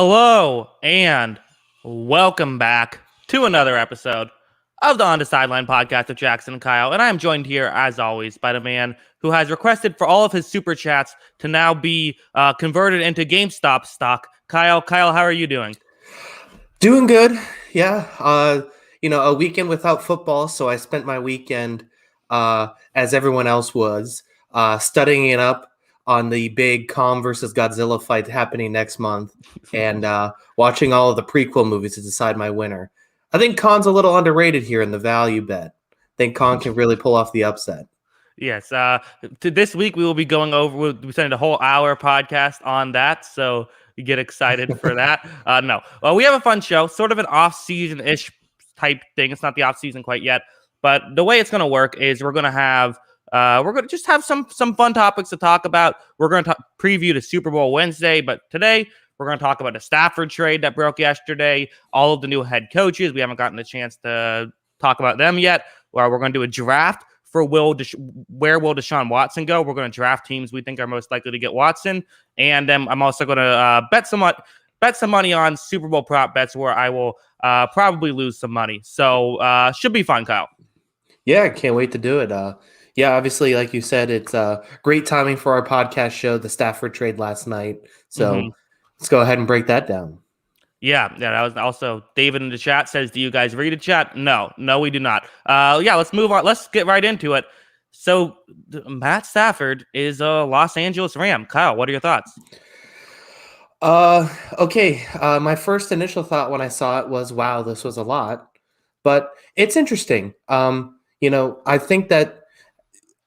Hello and welcome back to another episode of the On the Sideline podcast with Jackson and Kyle. And I am joined here, as always, by the man who has requested for all of his super chats to now be converted into GameStop stock. Kyle, how are you doing? Doing good. Yeah. A weekend without football. So I spent my weekend, as everyone else was, studying it up on the big Kong versus Godzilla fight happening next month and watching all of the prequel movies to decide my winner. I think Kong's a little underrated here in the value bet. I think Kong can really pull off the upset. Yes. This week we will be going over, we'll be spending a whole hour podcast on that. So you get excited for that. No. Well, we have a fun show, sort of an off-season-ish type thing. It's not the off-season quite yet. But the way it's going to work is we're going to just have some fun topics to talk about. We're going to preview the Super Bowl Wednesday, but today we're going to talk about the Stafford trade that broke yesterday, all of the new head coaches. We haven't gotten a chance to talk about them yet. We're going to do a draft for where will Deshaun Watson go. We're going to draft teams we think are most likely to get Watson, and then I'm also going to bet some money on Super Bowl prop bets where I will probably lose some money. So should be fun, Kyle. Yeah, I can't wait to do it. Yeah, obviously, like you said, it's great timing for our podcast show, the Stafford trade last night. So let's go ahead and break that down. Yeah, that was also David in the chat says, do you guys read the chat? No, we do not. Yeah, let's move on. Let's get right into it. So Matt Stafford is a Los Angeles Ram. Kyle, what are your thoughts? Okay. My first initial thought when I saw it was, wow, this was a lot, but it's interesting.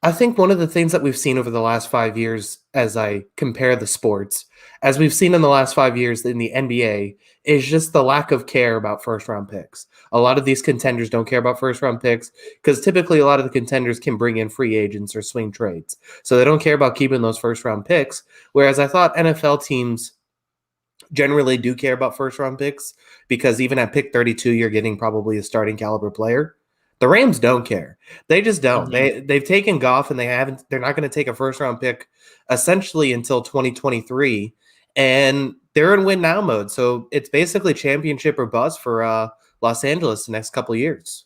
I think one of the things that we've seen over the last 5 years, as I compare the sports, as we've seen in the last 5 years in the NBA, is just the lack of care about first-round picks. A lot of these contenders don't care about first-round picks because typically a lot of the contenders can bring in free agents or swing trades. So they don't care about keeping those first-round picks, whereas I thought NFL teams generally do care about first-round picks because even at pick 32, you're getting probably a starting caliber player. The Rams don't care. They just don't. They've taken Goff and they're not going to take a first-round pick essentially until 2023. And they're in win now mode. So it's basically championship or bust for Los Angeles the next couple of years.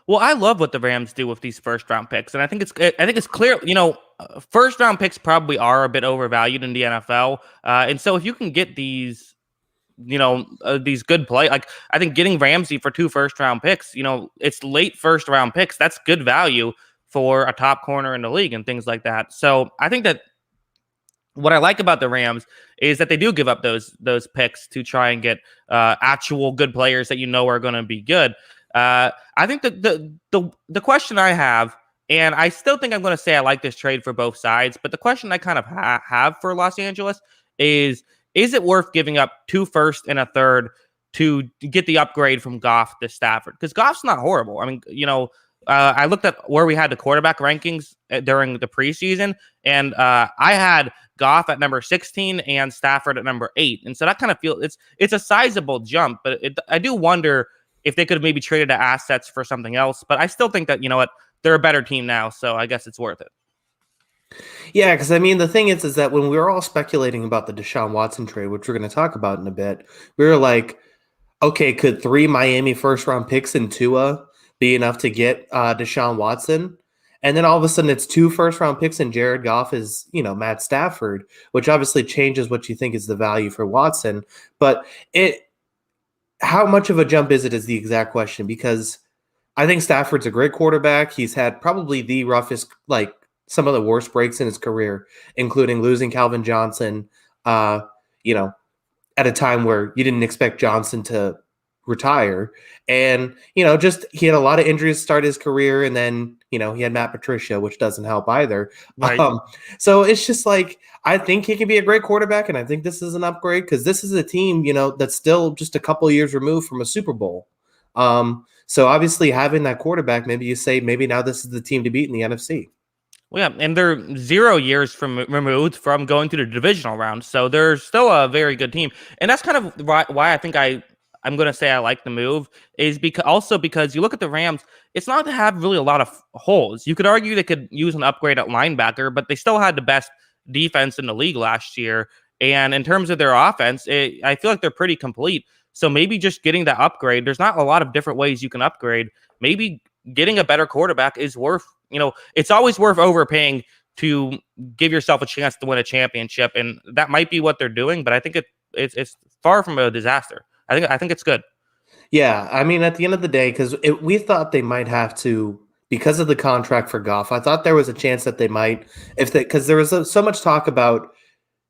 Well, I love what the Rams do with these first round picks. And I think it's clear, first round picks probably are a bit overvalued in the NFL. And so if you can get these, these good play, like I think getting Ramsey for 2 first round picks, it's late first round picks. That's good value for a top corner in the league and things like that. So I think that what I like about the Rams is that they do give up those picks to try and get actual good players that are going to be good. I think that the question I have, and I still think I'm going to say I like this trade for both sides, but the question I kind of have for Los Angeles is it worth giving up 2 firsts and a third to get the upgrade from Goff to Stafford? Because Goff's not horrible. I mean, I looked at where we had the quarterback rankings during the preseason, and I had Goff at number 16 and Stafford at number 8. And so that kind of feels it's a sizable jump, but I do wonder if they could have maybe traded the assets for something else. But I still think that, they're a better team now, so I guess it's worth it. Yeah, because I mean, the thing is that when we were all speculating about the Deshaun Watson trade, which we're going to talk about in a bit, we were like, okay, could 3 Miami first-round picks in Tua be enough to get Deshaun Watson? And then all of a sudden it's 2 first-round picks and Jared Goff is, Matt Stafford, which obviously changes what you think is the value for Watson. But how much of a jump is the exact question, because I think Stafford's a great quarterback. He's had probably the roughest, some of the worst breaks in his career, including losing Calvin Johnson, at a time where you didn't expect Johnson to retire. And, he had a lot of injuries to start his career. And then, he had Matt Patricia, which doesn't help either. Right. So it's just I think he can be a great quarterback. And I think this is an upgrade because this is a team, that's still just a couple of years removed from a Super Bowl. So obviously having that quarterback, maybe you say, maybe now this is the team to beat in the NFC. Well, yeah, and they're 0 years removed from going to the divisional round, so they're still a very good team. And that's kind of why I think I'm going to say I like the move, is because you look at the Rams, it's not to have really a lot of holes. You could argue they could use an upgrade at linebacker, but they still had the best defense in the league last year. And in terms of their offense, I feel like they're pretty complete. So maybe just getting that upgrade, there's not a lot of different ways you can upgrade. Maybe getting a better quarterback is worth, it's always worth overpaying to give yourself a chance to win a championship. And that might be what they're doing, but I think it's far from a disaster. I think it's good. Yeah, I mean, at the end of the day, because we thought they might have to, because of the contract for Goff, I thought there was a chance that they might, because there was so much talk about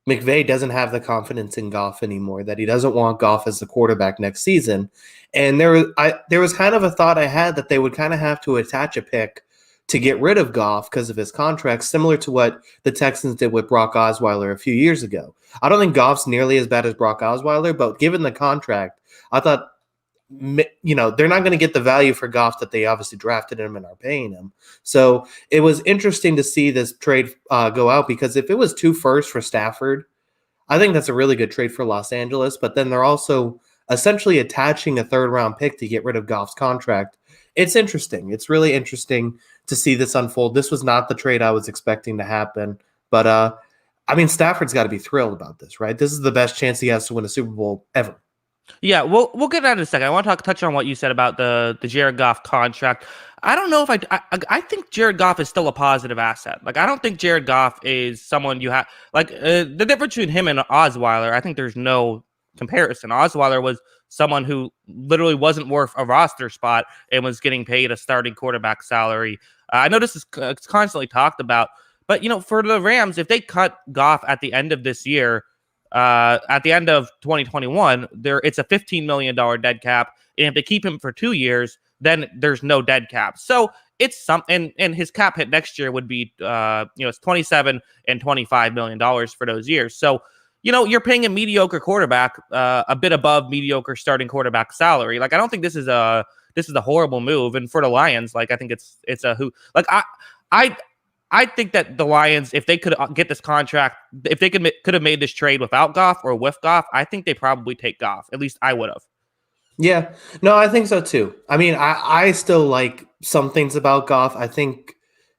McVay doesn't have the confidence in Goff anymore, that he doesn't want Goff as the quarterback next season. And there was kind of a thought I had that they would kind of have to attach a pick to get rid of Goff because of his contract, similar to what the Texans did with Brock Osweiler a few years ago. I don't think Goff's nearly as bad as Brock Osweiler, but given the contract, I thought, they're not going to get the value for Goff that they obviously drafted him and are paying him. So it was interesting to see this trade go out, because if it was 2 firsts for Stafford, I think that's a really good trade for Los Angeles. But then they're also essentially attaching a 3rd-round pick to get rid of Goff's contract. It's interesting. It's really interesting to see this unfold. This was not the trade I was expecting to happen. But, I mean, Stafford's got to be thrilled about this, right? This is the best chance he has to win a Super Bowl ever. Yeah, we'll get that in a second. I want to touch on what you said about the Jared Goff contract. I don't know if I think Jared Goff is still a positive asset. Like, I don't think Jared Goff is someone you have like the difference between him and Osweiler. I think there's no comparison. Osweiler was someone who literally wasn't worth a roster spot and was getting paid a starting quarterback salary. I know this is it's constantly talked about, but for the Rams, if they cut Goff at the end of this year, at the end of 2021, it's a $15 million dead cap. And if they keep him for 2 years, then there's no dead cap. So it's something, and his cap hit next year would be, it's $27 and $25 million for those years. So, you're paying a mediocre quarterback, a bit above mediocre starting quarterback salary. Like, I don't think this is a horrible move. And for the Lions, like, I think it's a who, like, I think that the Lions, if they could get this contract, if they could have made this trade without Goff or with Goff, I think they probably take Goff. At least I would have. Yeah, no, I think so too. I mean, I still like some things about Goff. I think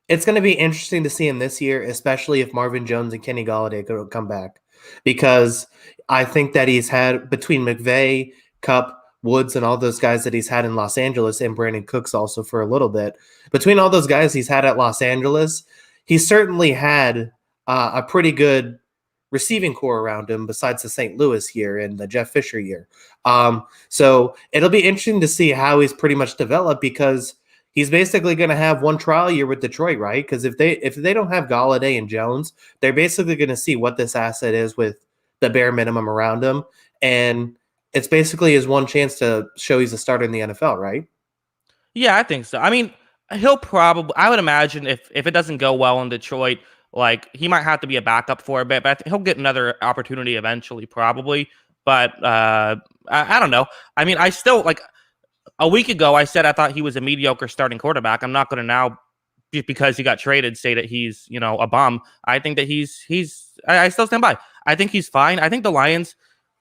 it's going to be interesting to see him this year, especially if Marvin Jones and Kenny Golladay could come back, because I think that he's had, between McVay, Kupp, Woods, and all those guys that he's had in Los Angeles, and Brandon Cooks also for a little bit, between all those guys he's had at Los Angeles, he certainly had a pretty good receiving core around him besides the St. Louis year and the Jeff Fisher year. So it'll be interesting to see how he's pretty much developed, because he's basically going to have one trial year with Detroit, right? Because if they don't have Golladay and Jones, they're basically going to see what this asset is with the bare minimum around him. And it's basically his one chance to show he's a starter in the NFL, right? Yeah, I think so. I mean, I would imagine if it doesn't go well in Detroit, like, he might have to be a backup for a bit, but I think he'll get another opportunity eventually, probably. But I don't know. I mean, I still, like, a week ago, I said I thought he was a mediocre starting quarterback. I'm not going to now, because he got traded, say that he's, a bum. I think that I still stand by. I think he's fine. I think the Lions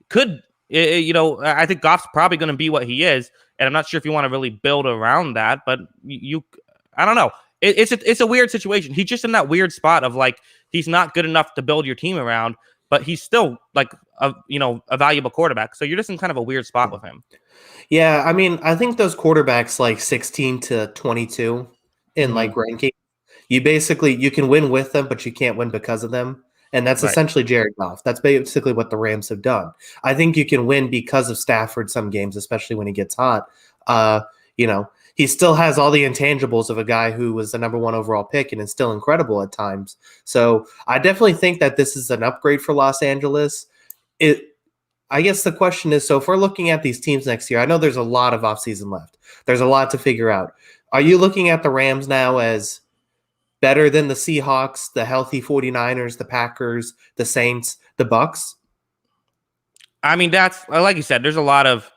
could, I think Goff's probably going to be what he is. And I'm not sure if you want to really build around that, but I don't know. It's a weird situation. He's just in that weird spot of, like, he's not good enough to build your team around, but he's still, like, a valuable quarterback. So you're just in kind of a weird spot with him. Yeah, I mean, I think those quarterbacks like 16 to 22 in like ranking, you can win with them, but you can't win because of them. And that's essentially Jared Goff. That's basically what the Rams have done. I think you can win because of Stafford some games, especially when he gets hot. He still has all the intangibles of a guy who was the number 1 overall pick and is still incredible at times. So I definitely think that this is an upgrade for Los Angeles. I guess the question is, so if we're looking at these teams next year, I know there's a lot of offseason left. There's a lot to figure out. Are you looking at the Rams now as better than the Seahawks, the healthy 49ers, the Packers, the Saints, the Bucks? I mean, that's, like you said, there's a lot of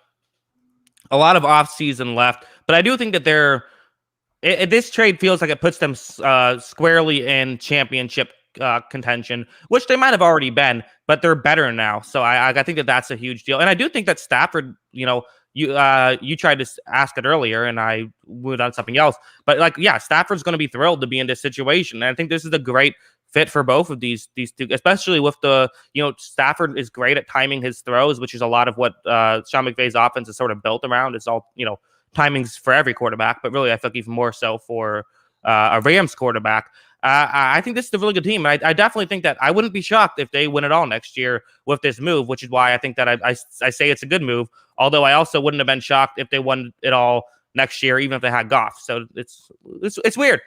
offseason left, but I do think that this trade feels like it puts them squarely in championship contention, which they might have already been, but they're better now. So I think that that's a huge deal. And I do think that Stafford, you tried to ask it earlier, and I moved on to something else. But like, yeah, Stafford's going to be thrilled to be in this situation, and I think this is a great fit for both of these two, especially with the Stafford is great at timing his throws, which is a lot of what Sean McVay's offense is sort of built around. It's all timings for every quarterback, but really I feel like even more so for a Rams quarterback. I think this is a really good team. I definitely think that I wouldn't be shocked if they win it all next year with this move, which is why I think that I say it's a good move. Although I also wouldn't have been shocked if they won it all next year, even if they had Goff. So it's weird.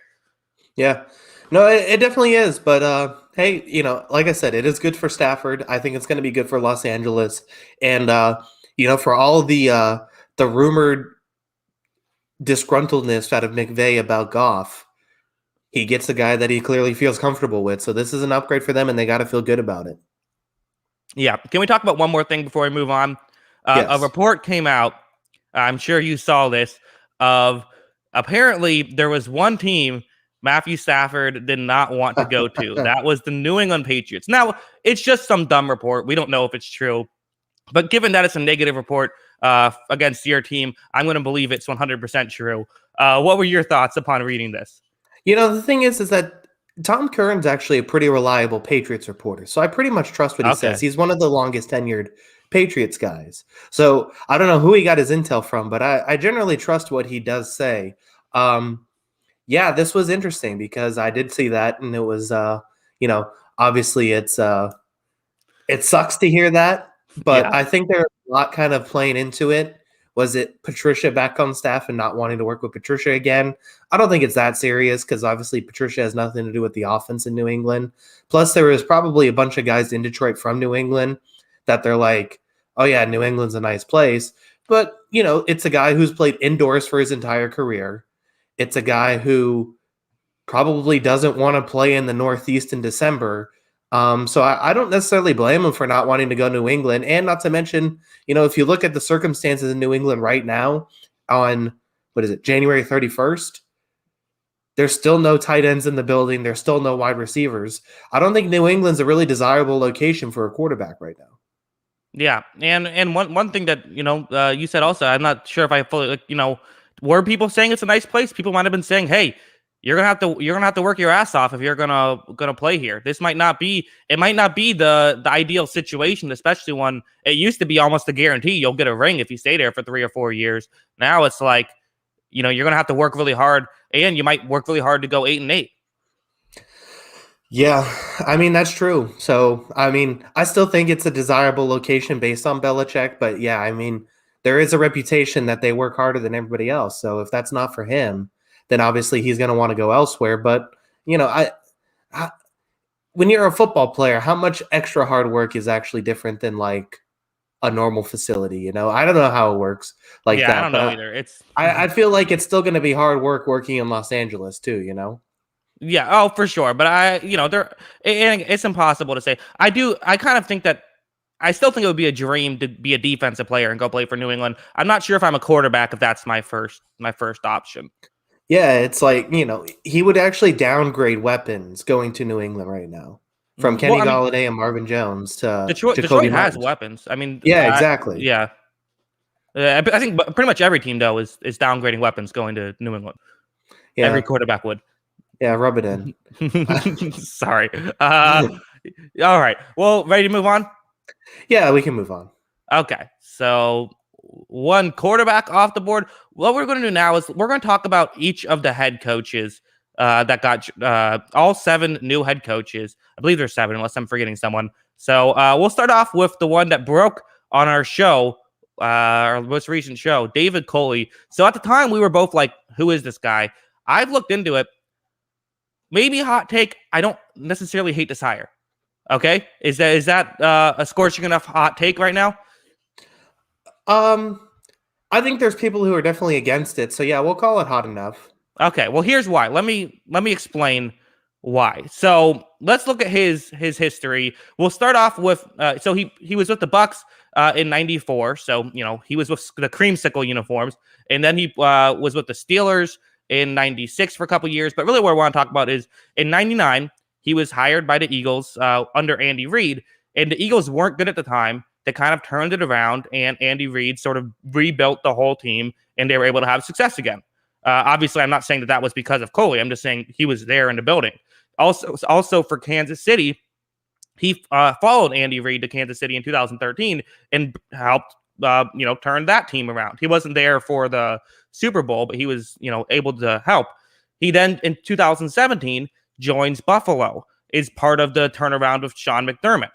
Yeah, no, it definitely is. But hey, like I said, it is good for Stafford. I think it's going to be good for Los Angeles, and for all the rumored disgruntledness out of McVay about Goff, he gets a guy that he clearly feels comfortable with. So this is an upgrade for them, and they got to feel good about it. Yeah. Can we talk about one more thing before we move on? Yes. A report came out, I'm sure you saw this, of apparently there was one team Matthew Stafford did not want to go to. That was the New England Patriots. Now, it's just some dumb report. We don't know if it's true. But given that it's a negative report against your team, I'm going to believe it's 100% true. What were your thoughts upon reading this? The thing is that Tom Curran's actually a pretty reliable Patriots reporter. So I pretty much trust what he says. He's one of the longest tenured Patriots guys. So I don't know who he got his intel from, but I generally trust what he does say. Yeah, this was interesting because I did see that, and it was, obviously it sucks to hear that, but yeah. I think there's a lot kind of playing into it. Was it Patricia back on staff and not wanting to work with Patricia again? I don't think it's that serious because obviously Patricia has nothing to do with the offense in New England. Plus, there was probably a bunch of guys in Detroit from New England that they're like, oh, yeah, New England's a nice place. But, it's a guy who's played indoors for his entire career. It's a guy who probably doesn't want to play in the Northeast in December. So I don't necessarily blame him for not wanting to go to New England. And not to mention, if you look at the circumstances in New England right now on, January 31st, there's still no tight ends in the building. There's still no wide receivers. I don't think New England's a really desirable location for a quarterback right now. Yeah. And one thing that, you said also, I'm not sure if I fully, were people saying it's a nice place? People might have been saying, hey, you're gonna have to work your ass off if you're gonna play here. This might not be the ideal situation, especially when it used to be almost a guarantee you'll get a ring if you stay there for 3 or 4 years. Now it's like, you're gonna have to work really hard, and you might work really hard to go 8-8. Yeah, I mean that's true. So I still think it's a desirable location based on Belichick, but yeah, there is a reputation that they work harder than everybody else. So if that's not for him, then obviously he's going to want to go elsewhere. But, when you're a football player, how much extra hard work is actually different than like a normal facility? I don't know how it works like that. I don't know either. I feel like it's still going to be hard work working in Los Angeles too, Yeah. Oh, for sure. But it's impossible to say. I kind of think that I still think it would be a dream to be a defensive player and go play for New England. I'm not sure if I'm a quarterback, if that's my first option. Yeah, it's like, he would actually downgrade weapons going to New England right now. From Kenny Golladay and Marvin Jones to Detroit has weapons. Yeah, exactly. Yeah. I think pretty much every team, though, is downgrading weapons going to New England. Yeah. Every quarterback would. Yeah, rub it in. Sorry. All right. Well, ready to move on? Yeah, we can move on. Okay. So one quarterback off the board. What we're going to do now is we're going to talk about each of the head coaches that got all 7 new head coaches. I believe there's 7, unless I'm forgetting someone. So we'll start off with the one that broke on our show, our most recent show, David Culley. So at the time, we were both like, who is this guy? I've looked into it. Maybe hot take. I don't necessarily hate this hire. Okay. Is that a scorching enough hot take right now? I think there's people who are definitely against it. So yeah, we'll call it hot enough. Okay. Well, here's why. Let me explain why. So let's look at his history. We'll start off with so he was with the Bucks in '94. So he was with the creamsicle uniforms, and then he was with the Steelers in '96 for a couple years. But really, what I want to talk about is in '99 he was hired by the Eagles under Andy Reid, and the Eagles weren't good at the time. that kind of turned it around, and Andy Reid sort of rebuilt the whole team, and they were able to have success again. Obviously, I'm not saying that was because of Culley. I'm just saying he was there in the building. Also for Kansas City, he followed Andy Reid to Kansas City in 2013 and helped turn that team around. He wasn't there for the Super Bowl, but he was able to help. He then in 2017 joins Buffalo, is part of the turnaround of Sean McDermott,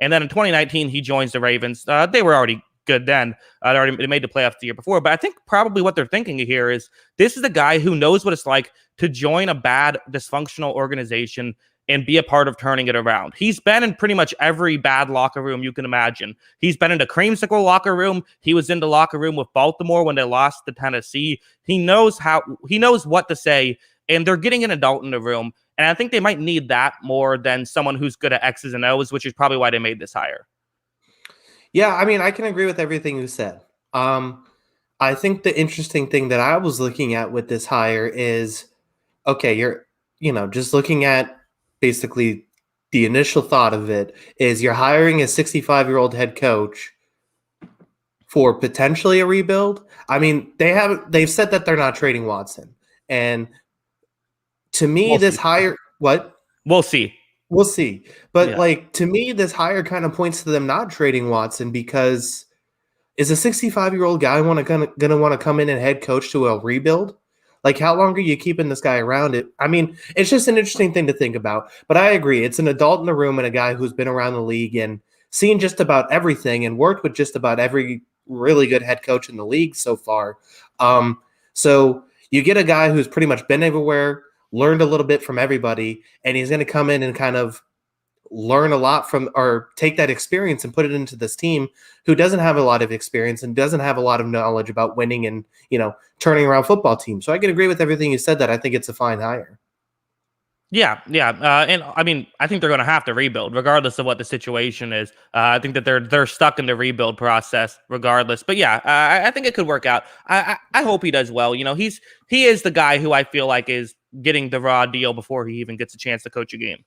and then in 2019 he joins the Ravens. They were already good then. They made the playoffs the year before, but I think probably what they're thinking here is this is the guy who knows what it's like to join a bad, dysfunctional organization and be a part of turning it around. He's been in pretty much every bad locker room you can imagine. He's been in the creamsicle locker room. He was in the locker room with Baltimore when they lost to Tennessee. He knows what to say, and they're getting an adult in the room. And I think they might need that more than someone who's good at X's and O's, which is probably why they made this hire. Yeah, I mean, I can agree with everything you said. I think the interesting thing that I was looking at with this hire is, okay, you're just looking at basically the initial thought of it is you're hiring a 65-year-old head coach for potentially a rebuild. I mean, they've said that they're not trading Watson. And to me, what? We'll see. We'll see. But to me, this hire kind of points to them not trading Watson, because is a 65-year-old guy gonna want to come in and head coach to a rebuild? Like, how long are you keeping this guy around? It's just an interesting thing to think about. But I agree. It's an adult in the room and a guy who's been around the league and seen just about everything and worked with just about every really good head coach in the league so far. So you get a guy who's pretty much been everywhere, learned a little bit from everybody, and he's going to come in and kind of learn a lot from, or take that experience and put it into this team who doesn't have a lot of experience and doesn't have a lot of knowledge about winning and, turning around football teams. So I can agree with everything you said, that I think it's a fine hire. Yeah. And I mean, I think they're going to have to rebuild regardless of what the situation is. I think that they're stuck in the rebuild process regardless. But yeah, I think it could work out. I hope he does well. He is the guy who I feel like is getting the raw deal before he even gets a chance to coach a game.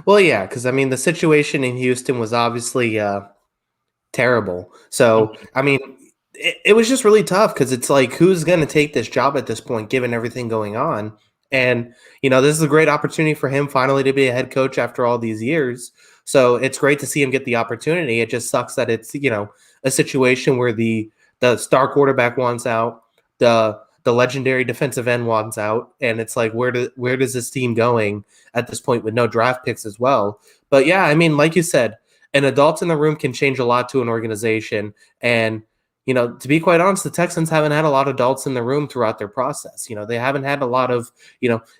Well, yeah, because I mean, the situation in Houston was obviously terrible. So, I mean, it was just really tough, because it's like, who's going to take this job at this point, given everything going on? And, this is a great opportunity for him finally to be a head coach after all these years. So it's great to see him get the opportunity. It just sucks that it's, a situation where the star quarterback wants out, the legendary defensive end wants out, and it's like, where does this team going at this point with no draft picks as well? But yeah, I mean, like you said, an adult in the room can change a lot to an organization. And, to be quite honest, the Texans haven't had a lot of adults in the room throughout their process. They haven't had a lot of,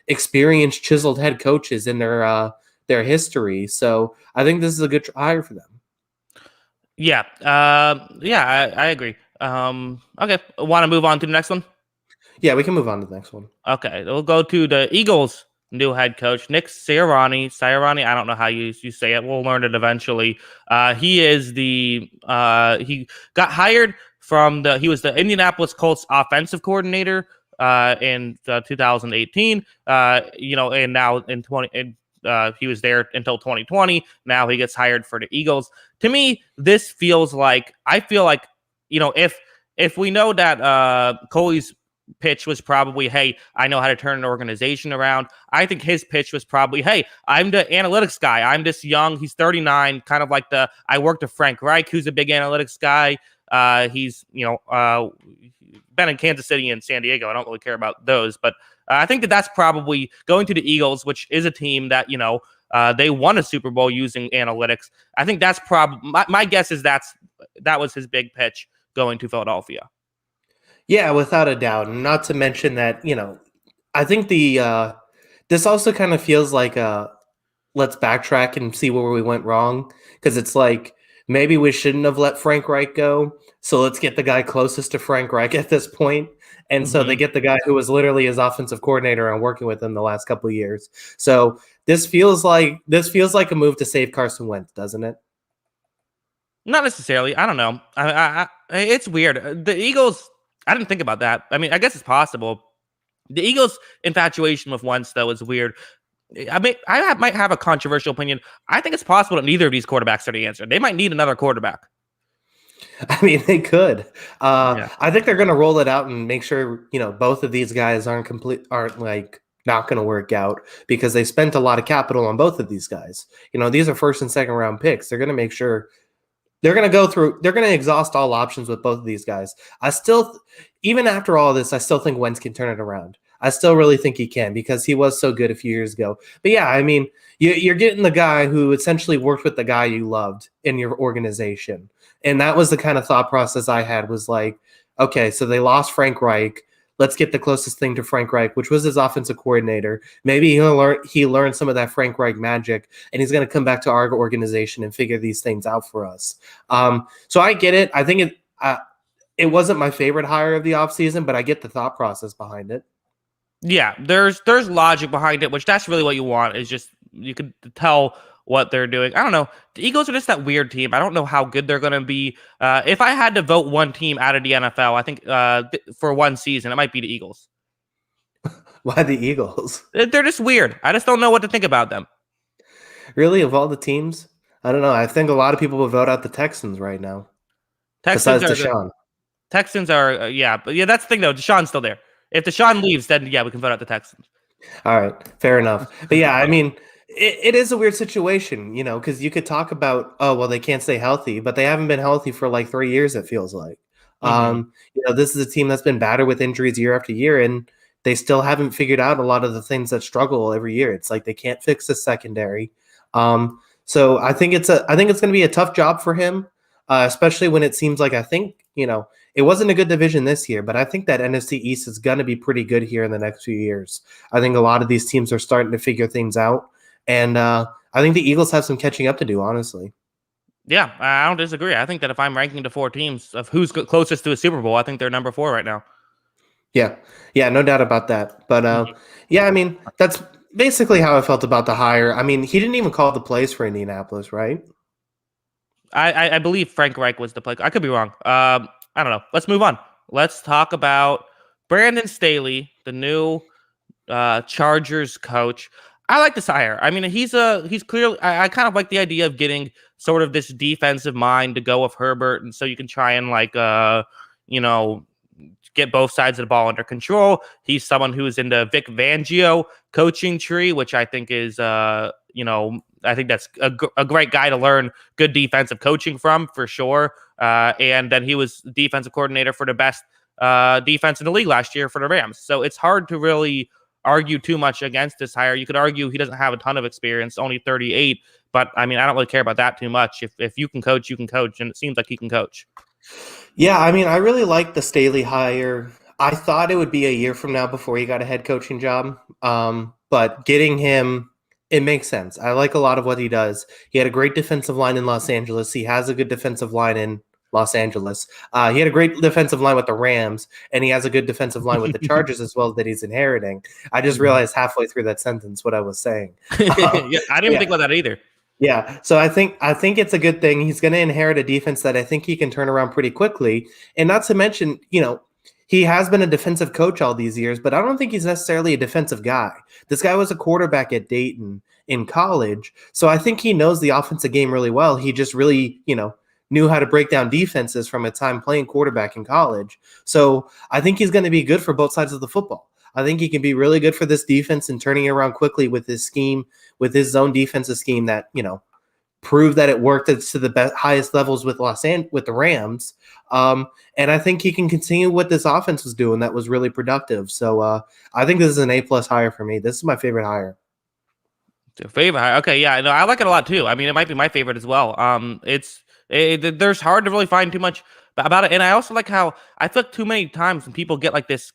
experienced, chiseled head coaches in their history. So I think this is a good hire for them. Yeah. I agree. Okay. Want to move on to the next one? Yeah, we can move on to the next one. Okay. We'll go to the Eagles' new head coach, Nick Sirianni. I don't know how you say it. We'll learn it eventually. He is he got hired he was the Indianapolis Colts offensive coordinator in 2018. And now he was there until 2020. Now he gets hired for the Eagles. To me, this feels like, if we know that Culley's pitch was probably, hey, I know how to turn an organization around, I think his pitch was probably, hey, I'm the analytics guy. I'm this young. He's 39, kind of like I worked with Frank Reich, who's a big analytics guy. He's, been in Kansas City and San Diego. I don't really care about those, but I think that's probably going to the Eagles, which is a team that, they won a Super Bowl using analytics. I think that's probably, my guess is that was his big pitch going to Philadelphia. Yeah, without a doubt. And not to mention that, I think this also kind of feels like let's backtrack and see where we went wrong. Because it's like, maybe we shouldn't have let Frank Reich go. So let's get the guy closest to Frank Reich at this point. And so they get the guy who was literally his offensive coordinator and working with him the last couple of years. So this feels like a move to save Carson Wentz, doesn't it? Not necessarily. I don't know. It's weird. The Eagles, I didn't think about that. I mean, I guess it's possible. The Eagles' infatuation with Wentz, though, is weird. might have a controversial opinion. I think it's possible that neither of these quarterbacks are the answer. They might need another quarterback. I mean, they could. Yeah. I think they're going to roll it out and make sure, both of these guys aren't like not going to work out because they spent a lot of capital on both of these guys. These are first and second round picks. They're going to make sure they're going to exhaust all options with both of these guys. Even after all this, I still think Wentz can turn it around. I still really think he can because he was so good a few years ago. But yeah, I mean, you're getting the guy who essentially worked with the guy you loved in your organization. And that was the kind of thought process I had was like, okay, so they lost Frank Reich. Let's get the closest thing to Frank Reich, which was his offensive coordinator. Maybe he learned some of that Frank Reich magic, and he's going to come back to our organization and figure these things out for us. So I get it. I think it wasn't my favorite hire of the offseason, but I get the thought process behind it. Yeah, there's logic behind it, which that's really what you want is just you can tell what they're doing. I don't know. The Eagles are just that weird team. I don't know how good they're going to be. If I had to vote one team out of the NFL, I think for one season, it might be the Eagles. Why the Eagles? They're just weird. I just don't know what to think about them. Really, of all the teams? I don't know. I think a lot of people would vote out the Texans right now. Texans besides Deshaun. Texans are, yeah. But yeah, that's the thing, though. Deshaun's still there. If Deshaun leaves, then yeah, we can vote out the Texans. All right. Fair enough. But yeah, I mean, it is a weird situation, because you could talk about, oh, well, they can't stay healthy, but they haven't been healthy for like 3 years, it feels like. This is a team that's been battered with injuries year after year, and they still haven't figured out a lot of the things that struggle every year. It's like they can't fix the secondary. So I think it's going to be a tough job for him, especially when it seems like it wasn't a good division this year, but I think that NFC East is going to be pretty good here in the next few years. I think a lot of these teams are starting to figure things out, and I think the Eagles have some catching up to do, honestly. Yeah, I don't disagree. I think that if I'm ranking the 4 teams of who's closest to a Super Bowl, I think they're number 4 right now. Yeah, no doubt about that. But yeah, I mean, that's basically how I felt about the hire. I mean, he didn't even call the plays for Indianapolis, right? I believe Frank Reich was the play. I could be wrong. I don't know. Let's move on. Let's talk about Brandon Staley, the new Chargers coach. I like this hire. I mean, he's clearly. I kind of like the idea of getting sort of this defensive mind to go with Herbert, and so you can try and get both sides of the ball under control. He's someone who is in the Vic Fangio coaching tree, which I think is I think that's a great guy to learn good defensive coaching from for sure. And then he was defensive coordinator for the best defense in the league last year for the Rams. So it's hard to really argue too much against this hire. You could argue he doesn't have a ton of experience, only 38. But I mean, I don't really care about that too much. If you can coach, you can coach. And it seems like he can coach. Yeah, I mean, I really like the Staley hire. I thought it would be a year from now before he got a head coaching job. But getting him, it makes sense. I like a lot of what he does. He had a great defensive line in Los Angeles. He has a good defensive line in Los Angeles. He had a great defensive line with the Rams, and he has a good defensive line with the Chargers as well that he's inheriting. I just realized halfway through that sentence what I was saying. Yeah, I didn't even think about that either. Yeah, so I think it's a good thing. He's going to inherit a defense that I think he can turn around pretty quickly. And not to mention, he has been a defensive coach all these years, but I don't think he's necessarily a defensive guy. This guy was a quarterback at Dayton in college, so I think he knows the offensive game really well. He just really, knew how to break down defenses from a time playing quarterback in college. So I think he's going to be good for both sides of the football. I think he can be really good for this defense and turning it around quickly with his scheme, with his zone defensive scheme that, proved that it worked to the highest levels with with the Rams. And I think he can continue what this offense was doing that was really productive. So I think this is an A+ hire for me. This is my favorite hire. It's your favorite hire? Okay, yeah, no, I like it a lot too. I mean, it might be my favorite as well. There's hard to really find too much about it. And I also like how I feel like too many times when people get like this,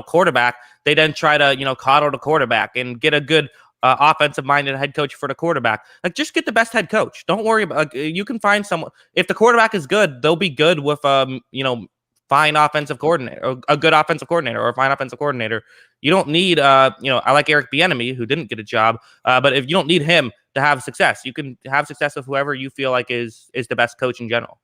quarterback, they then try to, coddle the quarterback and get a good offensive-minded head coach for the quarterback. Like, just get the best head coach. Don't worry about. You can find someone. If the quarterback is good, they'll be good with fine offensive coordinator, or a good offensive coordinator, or a fine offensive coordinator. You don't need I like Eric Bieniemy, who didn't get a job, but if you don't need him to have success, you can have success with whoever you feel like is the best coach in general.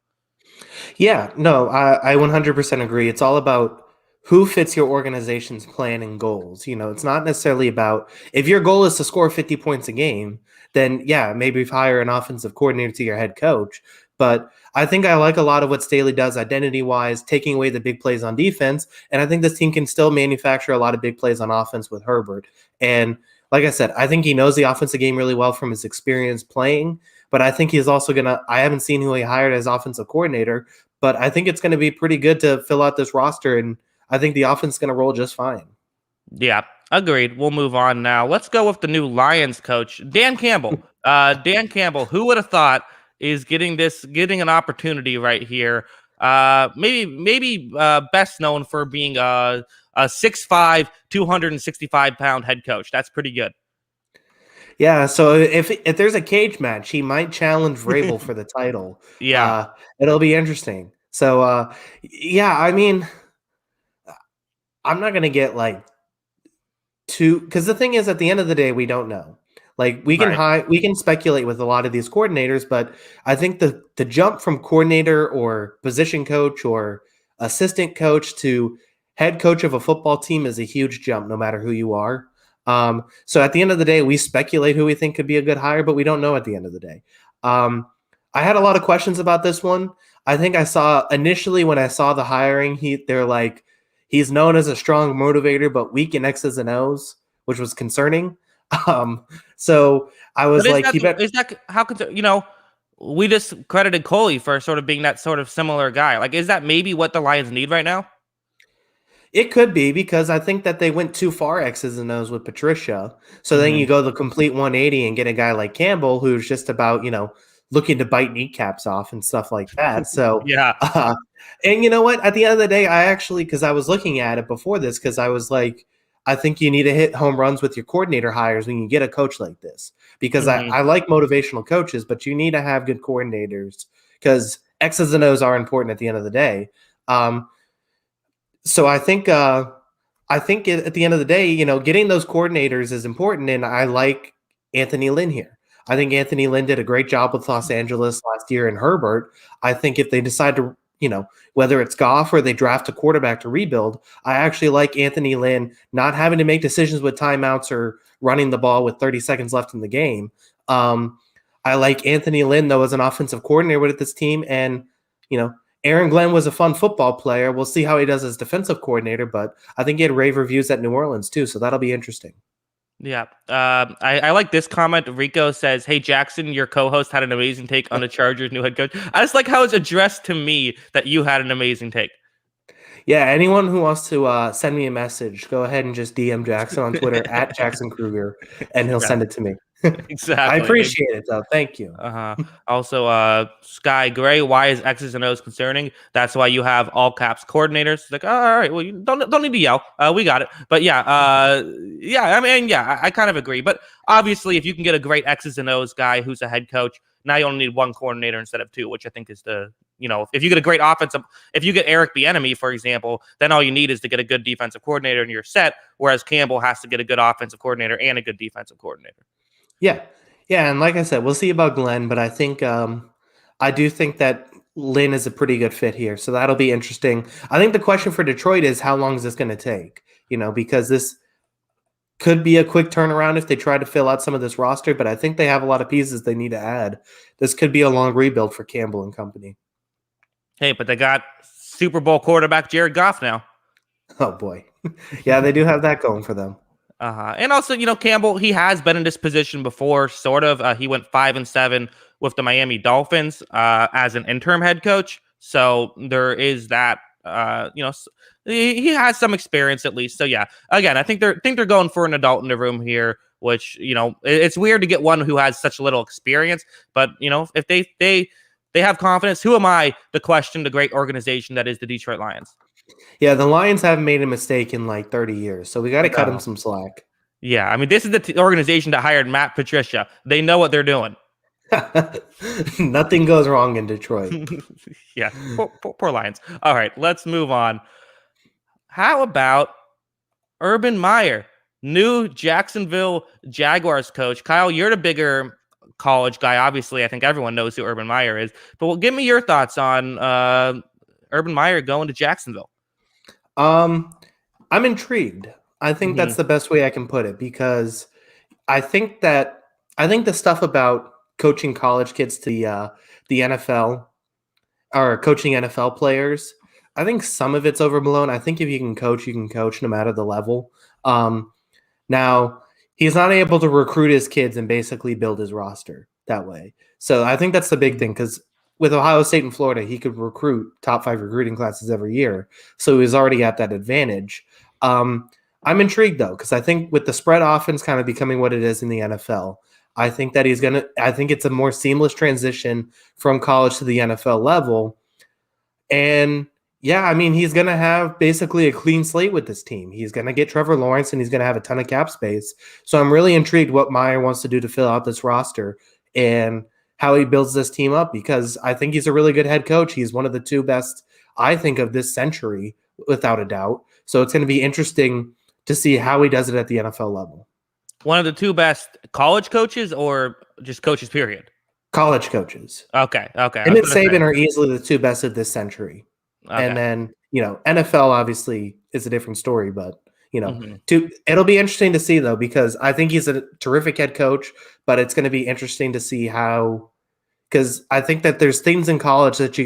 Yeah, no, I 100% agree. It's all about who fits your organization's plan and goals. It's not necessarily about if your goal is to score 50 points a game, then yeah, maybe hire an offensive coordinator to your head coach. But I think I like a lot of what Staley does identity wise, taking away the big plays on defense. And I think this team can still manufacture a lot of big plays on offense with Herbert. And like I said, I think he knows the offensive game really well from his experience playing. But I think he's also I haven't seen who he hired as offensive coordinator, but I think it's going to be pretty good to fill out this roster. And I think the offense is going to roll just fine. Yeah, agreed. We'll move on now. Let's go with the new Lions coach, Dan Campbell. Dan Campbell, who would have thought is getting an opportunity right here? Maybe best known for being a 6'5", 265-pound head coach. That's pretty good. Yeah, so if there's a cage match, he might challenge Vrabel for the title. Yeah, it'll be interesting. So yeah, I mean, I'm not gonna get because the thing is, at the end of the day, we don't know. Like we can speculate with a lot of these coordinators, but I think the jump from coordinator or position coach or assistant coach to head coach of a football team is a huge jump, no matter who you are. So at the end of the day, we speculate who we think could be a good hire, but we don't know at the end of the day. I had a lot of questions about this one. I think I saw initially when I saw the hiring, they're like, he's known as a strong motivator, but weak in X's and O's, which was concerning. So I was like, is that how could we just credited Culley for sort of being that sort of similar guy? Like, is that maybe what the Lions need right now? It could be, because I think that they went too far X's and O's with Patricia. So then you go the complete 180 and get a guy like Campbell, who's just about, looking to bite kneecaps off and stuff like that. So yeah. And you know what? At the end of the day, because I was looking at it before this, because I was like, I think you need to hit home runs with your coordinator hires when you get a coach like this, because I like motivational coaches, but you need to have good coordinators, because X's and O's are important at the end of the day. So I think at the end of the day, getting those coordinators is important, and I like Anthony Lynn here. I think Anthony Lynn did a great job with Los Angeles last year and Herbert. I think if they decide to, whether it's Goff or they draft a quarterback to rebuild, I actually like Anthony Lynn not having to make decisions with timeouts or running the ball with 30 seconds left in the game. I like Anthony Lynn, though, as an offensive coordinator with this team, and, Aaron Glenn was a fun football player. We'll see how he does as defensive coordinator, but I think he had rave reviews at New Orleans too, so that'll be interesting. Yeah. I like this comment. Rico says, "Hey, Jackson, your co-host had an amazing take on the Chargers' new head coach." I just like how it's addressed to me that you had an amazing take. Yeah, anyone who wants to send me a message, go ahead and just DM Jackson on Twitter at Jackson Kruger, and he'll send it to me. Exactly. I appreciate it, though. Thank you. Also, Sky Gray, why is X's and O's concerning? That's why you have all caps coordinators. It's like, oh, all right, well, you don't need to yell. We got it. But yeah, I kind of agree. But obviously, if you can get a great X's and O's guy who's a head coach, now you only need one coordinator instead of two, which I think is if you get a great offensive, if you get Eric Bieniemy, for example, then all you need is to get a good defensive coordinator and you're set. Whereas Campbell has to get a good offensive coordinator and a good defensive coordinator. Yeah. And like I said, we'll see about Glenn, but I think I do think that Lynn is a pretty good fit here. So that'll be interesting. I think the question for Detroit is, how long is this going to take? Because this could be a quick turnaround if they try to fill out some of this roster, but I think they have a lot of pieces they need to add. This could be a long rebuild for Campbell and company. Hey, but they got Super Bowl quarterback Jared Goff now. Oh, boy. Yeah, they do have that going for them. And also, Campbell, he has been in this position before, sort of. He went 5-7 with the Miami Dolphins as an interim head coach. So there is that, he has some experience at least. So yeah, again, I think they're going for an adult in the room here, which, it's weird to get one who has such little experience, but if they have confidence, who am I to question the great organization that is the Detroit Lions? Yeah, the Lions haven't made a mistake in like 30 years, so we got to cut them some slack. Yeah, I mean, this is the organization that hired Matt Patricia. They know what they're doing. Nothing goes wrong in Detroit. Yeah, poor Lions. All right, let's move on. How about Urban Meyer, new Jacksonville Jaguars coach? Kyle, you're the bigger college guy. Obviously, I think everyone knows who Urban Meyer is. But give me your thoughts on Urban Meyer going to Jacksonville. I'm intrigued. I think Hmm. that's the best way I can put it because I think that I think the stuff about coaching college kids to the NFL or coaching NFL players, I think some of it's overblown. I think if you can coach no matter the level. Um, Now, he's not able to recruit his kids and basically build his roster that way. So I think that's the big thing because with Ohio State and Florida, he could recruit top 5 recruiting classes every year. So he's already at that advantage. Um, I'm intrigued though, because I think with the spread offense kind of becoming what it is in the NFL, I think that I think it's a more seamless transition from college to the NFL level. And yeah, I mean, he's going to have basically a clean slate with this team. He's going to get Trevor Lawrence and he's going to have a ton of cap space. So I'm really intrigued what Meyer wants to do to fill out this roster and how he builds this team up because I think he's a really good head coach. He's one of the two best, I think, of this century, without a doubt. So it's going to be interesting to see how he does it at the NFL level. One of the two best college coaches or just coaches, period? College coaches. Okay. I Him was and going to Saban say. are easily the two best of this century. And Okay. then, NFL obviously is a different story, but Hmm. it'll be interesting to see though, because I think he's a terrific head coach, but it's going to be interesting to see how, because I think that there's things in college that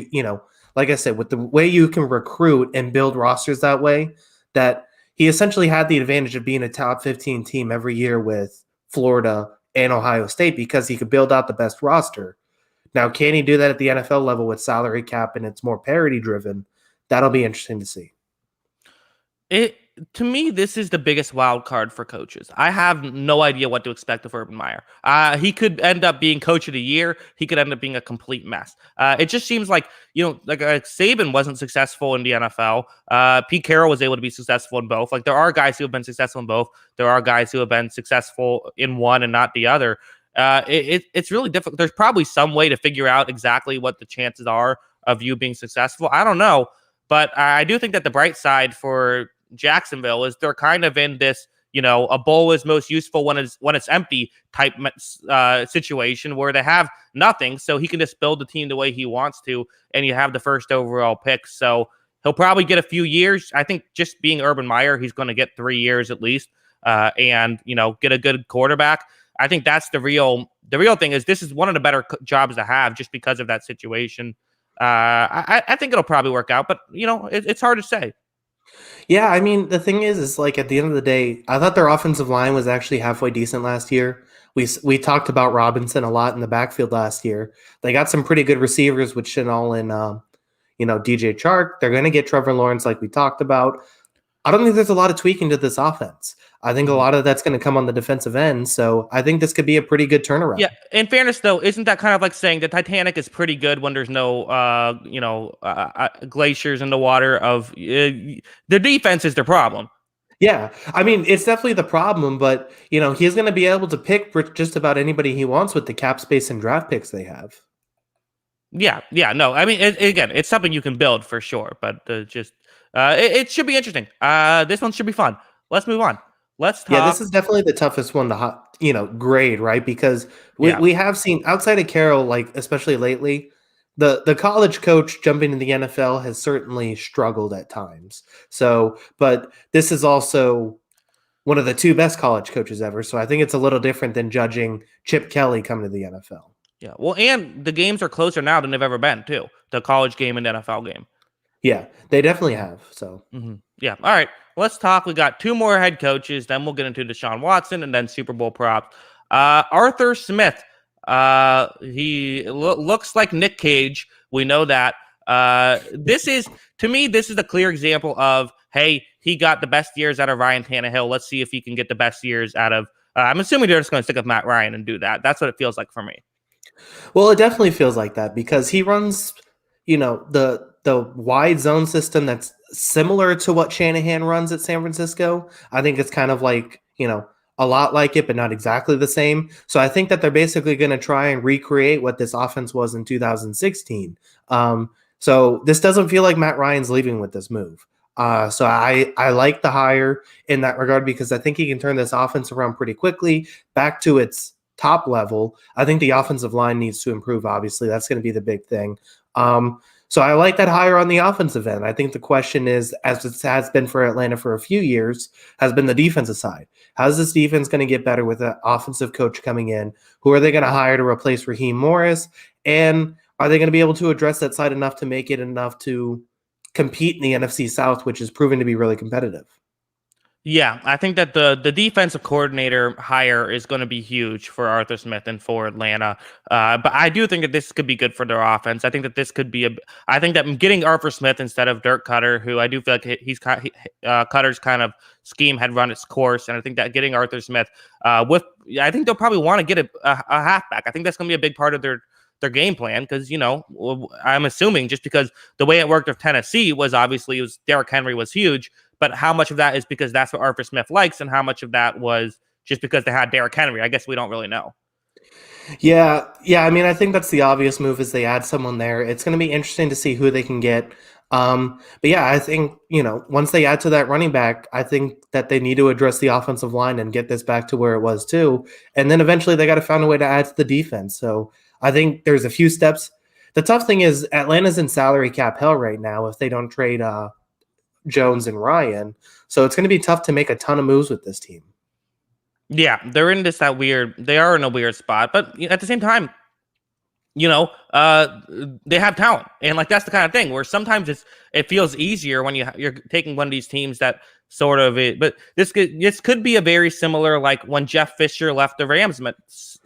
like I said, with the way you can recruit and build rosters that way, that he essentially had the advantage of being a top 15 team every year with Florida and Ohio State because he could build out the best roster. Now, can he do that at the NFL level with salary cap and it's more parity driven? That'll be interesting to see. It To me, this is the biggest wild card for coaches. I have no idea what to expect of Urban Meyer. He could end up being coach of the year. He could end up being a complete mess. It just seems like like Saban wasn't successful in the NFL. Pete Carroll was able to be successful in both. Like there are guys who have been successful in both. There are guys who have been successful in one and not the other. It's really difficult. There's probably some way to figure out exactly what the chances are of you being successful. I don't know, but I do think that the bright side for Jacksonville is they're kind of in this, a bowl is most useful when it's empty type situation where they have nothing, so he can just build the team the way he wants to, and you have the first overall pick. So he'll probably get a few years. I think just being Urban Meyer, he's going to get 3 years at least, and get a good quarterback. I think that's the real thing. Is this is one of the better jobs to have just because of that situation. I think it'll probably work out, but it's hard to say. Yeah, I mean, the thing is like at the end of the day, I thought their offensive line was actually halfway decent last year. We talked about Robinson a lot in the backfield last year. They got some pretty good receivers with Chenal and DJ Chark. They're going to get Trevor Lawrence, like we talked about. I don't think there's a lot of tweaking to this offense. I think a Mhm. lot of that's going to come on the defensive end. So I think this could be a pretty good turnaround. Yeah, in fairness, though, isn't that kind of like saying the Titanic is pretty good when there's no, glaciers in the water? The defense is the problem. Yeah, I mean, it's definitely the problem, but he's going to be able to pick for just about anybody he wants with the cap space and draft picks they have. Yeah, no, I mean, again, it's something you can build for sure, but it should be interesting. This one should be fun. Let's move on. Let's Yeah, this talk. is definitely the toughest one to grade, right? Because we, Yeah, we have seen outside of Carroll, like especially lately, the college coach jumping to the NFL has certainly struggled at times. So, but this is also one of the two best college coaches ever. So I think it's a little different than judging Chip Kelly come to the NFL. yeah. Well, and the games are closer now than they've ever been, too. The college game and NFL game. Yeah, they definitely have. So Yeah. All right. Let's talk. We got two more head coaches. Then we'll get into Deshaun Watson and then Super Bowl props. Arthur Smith. He looks like Nick Cage. We know that. This is, to me, this is a clear example of, hey, he got the best years out of Ryan Tannehill. Let's see if he can get the best years out of. I'm assuming they're just going to stick with Matt Ryan and do that. That's what it feels like for me. well, it definitely feels like that because he runs, the wide zone system that's similar to what Shanahan runs at San Francisco. I think it's kind of like, a lot like it, but not exactly the same. So I think that they're basically going to try and recreate what this offense was in 2016. So this doesn't feel like Matt Ryan's leaving with this move. So I like the hire in that regard because I think he can turn this offense around pretty quickly back to its top level. I think the offensive line needs to improve. Obviously, that's going to be the big thing. So I like that hire on the offensive end. I think the question is, as it has been for Atlanta for a few years, has been the defensive side. How's this defense going to get better with an offensive coach coming in? Who are they going to hire to replace Raheem Morris? And are they going to be able to address that side enough to make it enough to compete in the NFC South, which is proving to be really competitive? Yeah, I think that the defensive coordinator hire is going to be huge for Arthur Smith and for Atlanta. But I do think that this could be good for their offense. I think that this could be I think that getting Arthur Smith instead of Dirk Cutter, who I do feel like Cutter's kind of scheme had run its course, and I think that getting Arthur Smith I think they'll probably want to get a halfback. I think that's going to be a big part of their game plan because I'm assuming just because the way it worked with Tennessee was obviously Derrick Henry was huge. But how much of that is because that's what Arthur Smith likes, and how much of that was just because they had Derrick Henry? I guess we don't really know. Yeah. I mean, I think that's the obvious move is they add someone there. It's going to be interesting to see who they can get. But yeah, I think, once they add to that running back, I think that they need to address the offensive line and get this back to where it was too. And then eventually they got to find a way to add to the defense. So I think there's a few steps. The tough thing is Atlanta's in salary cap hell right now if they don't trade Jones and Ryan. So it's going to be tough to make a ton of moves with this team. Yeah, they are in a weird spot, but at the same time, they have talent, and like that's the kind of thing where sometimes it feels easier when you're taking one of these teams that sort of it. But this could be a very similar like when Jeff Fisher left the Rams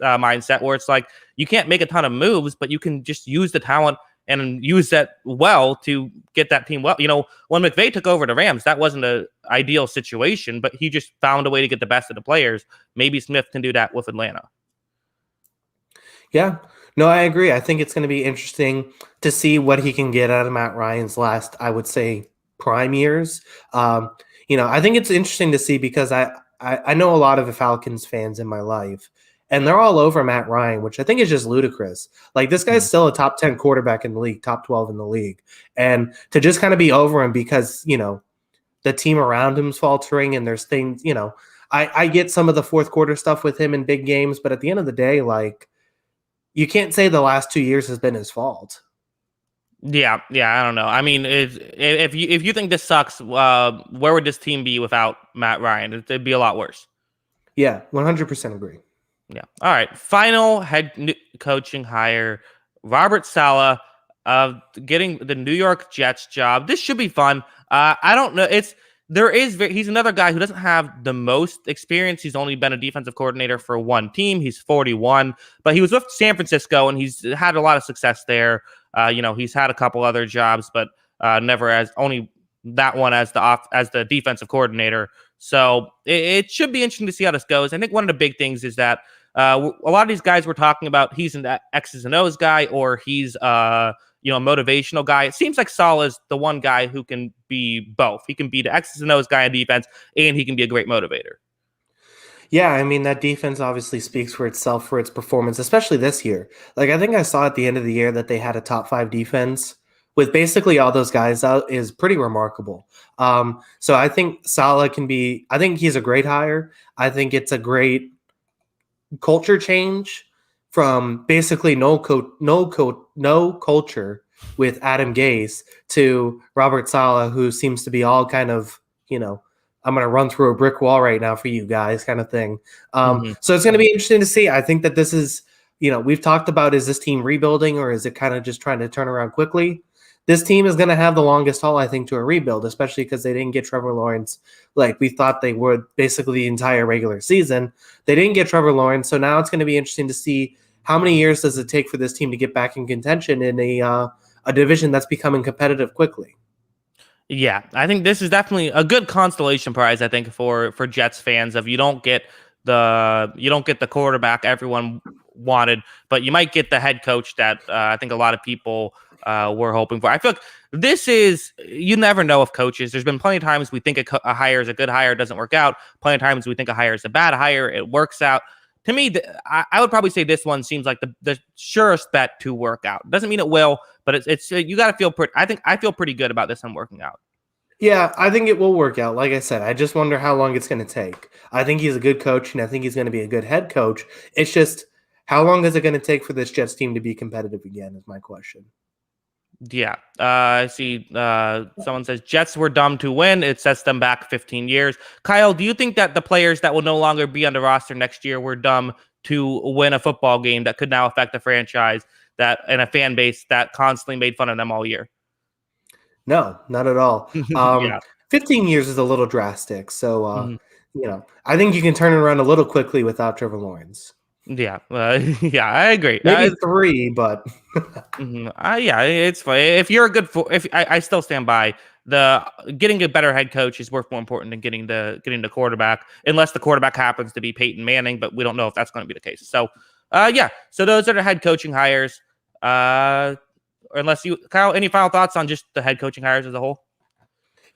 mindset, where it's like you can't make a ton of moves, but you can just use the talent and use that well to get that team well. When McVay took over the Rams, that wasn't an ideal situation, but he just found a way to get the best of the players. Maybe Smith can do that with Atlanta. Yeah. No, I agree. I think it's going to be interesting to see what he can get out of Matt Ryan's last, I would say, prime years. I think it's interesting to see because I know a lot of the Falcons fans in my life, and they're all over Matt Ryan, which I think is just ludicrous. Like, this guy's still a top 10 quarterback in the league, top 12 in the league. And to just kind of be over him because, the team around him's faltering and there's things, I get some of the fourth quarter stuff with him in big games, but at the end of the day, like, you can't say the last 2 years has been his fault. Yeah, I don't know. I mean, if you think this sucks, where would this team be without Matt Ryan? It'd be a lot worse. Yeah, 100% agree. Yeah. All right. Final head coaching hire, Robert Saleh, getting the New York Jets job. This should be fun. I don't know. He's another guy who doesn't have the most experience. He's only been a defensive coordinator for one team. He's 41, but he was with San Francisco and he's had a lot of success there. He's had a couple other jobs, but never as only that one as the defensive coordinator. So it should be interesting to see how this goes. I think one of the big things is that a lot of these guys we're talking about, he's an X's and O's guy, or he's a motivational guy. It seems like Saleh is the one guy who can be both. He can be the X's and O's guy on defense, and he can be a great motivator. Yeah, I mean, that defense obviously speaks for itself for its performance, especially this year. Like, I think I saw at the end of the year that they had a top 5 defense with basically all those guys out is pretty remarkable. So I think Saleh I think he's a great hire. I think it's a great culture change from basically no culture with Adam Gase to Robert Saleh, who seems to be all kind of, I'm going to run through a brick wall right now for you guys kind of thing. So it's going to be interesting to see. I think that this is, we've talked about, is this team rebuilding or is it kind of just trying to turn around quickly? This team is going to have the longest haul, I think, to a rebuild, especially because they didn't get Trevor Lawrence like we thought they would basically the entire regular season. They didn't get Trevor Lawrence, so now it's going to be interesting to see how many years does it take for this team to get back in contention in a division that's becoming competitive quickly. Yeah, I think this is definitely a good consolation prize, I think, for Jets fans. If you don't get the quarterback everyone wanted, but you might get the head coach that I think a lot of people were hoping for. I feel like this is, you never know with coaches. There's been plenty of times we think a hire is a good hire, it doesn't work out. Plenty of times we think a hire is a bad hire, it works out. To me, I would probably say this one seems like the surest bet to work out. Doesn't mean it will, but it's you got to feel pretty. I feel pretty good about this one working out. Yeah, I think it will work out. Like I said, I just wonder how long it's going to take. I think he's a good coach, and I think he's going to be a good head coach. It's just, how long is it going to take for this Jets team to be competitive again is my question. Yeah. I see someone says Jets were dumb to win. It sets them back 15 years. Kyle, do you think that the players that will no longer be on the roster next year were dumb to win a football game that could now affect the franchise that and a fan base that constantly made fun of them all year? No, not at all. Yeah. 15 years is a little drastic. So, Mhm. I think you can turn it around a little quickly without Trevor Lawrence. Yeah. Yeah, I agree. Maybe 3, but Yeah, it's fine. If you're a good, if I still stand by the getting a better head coach is worth more important than getting the quarterback, unless the quarterback happens to be Peyton Manning, but we don't know if that's going to be the case. So, yeah. So those are the head coaching hires. Unless you, Kyle, any final thoughts on just the head coaching hires as a whole?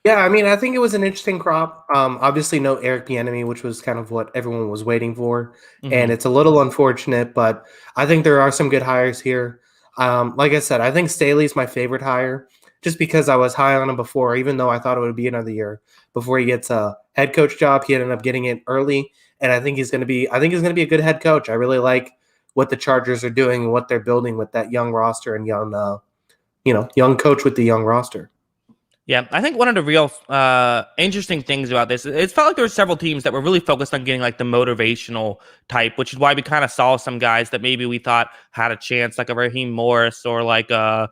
yeah, I mean, I think it was an interesting crop. Obviously, no Eric Bieniemy, which was kind of what everyone was waiting for, and Hmm. it's a little unfortunate, but I think there are some good hires here. Like I said, I think Staley's my favorite hire, just because I was high on him before, even though I thought it would be another year before he gets a head coach job. He ended up getting it early, and I think he's going to be. I think he's going to be a good head coach. I really like what the Chargers are doing and what they're building with that young roster and young coach with the young roster. Yeah, I think one of the real interesting things about this, it felt like there were several teams that were really focused on getting like the motivational type, which is why we kind of saw some guys that maybe we thought had a chance, like a Raheem Morris or like a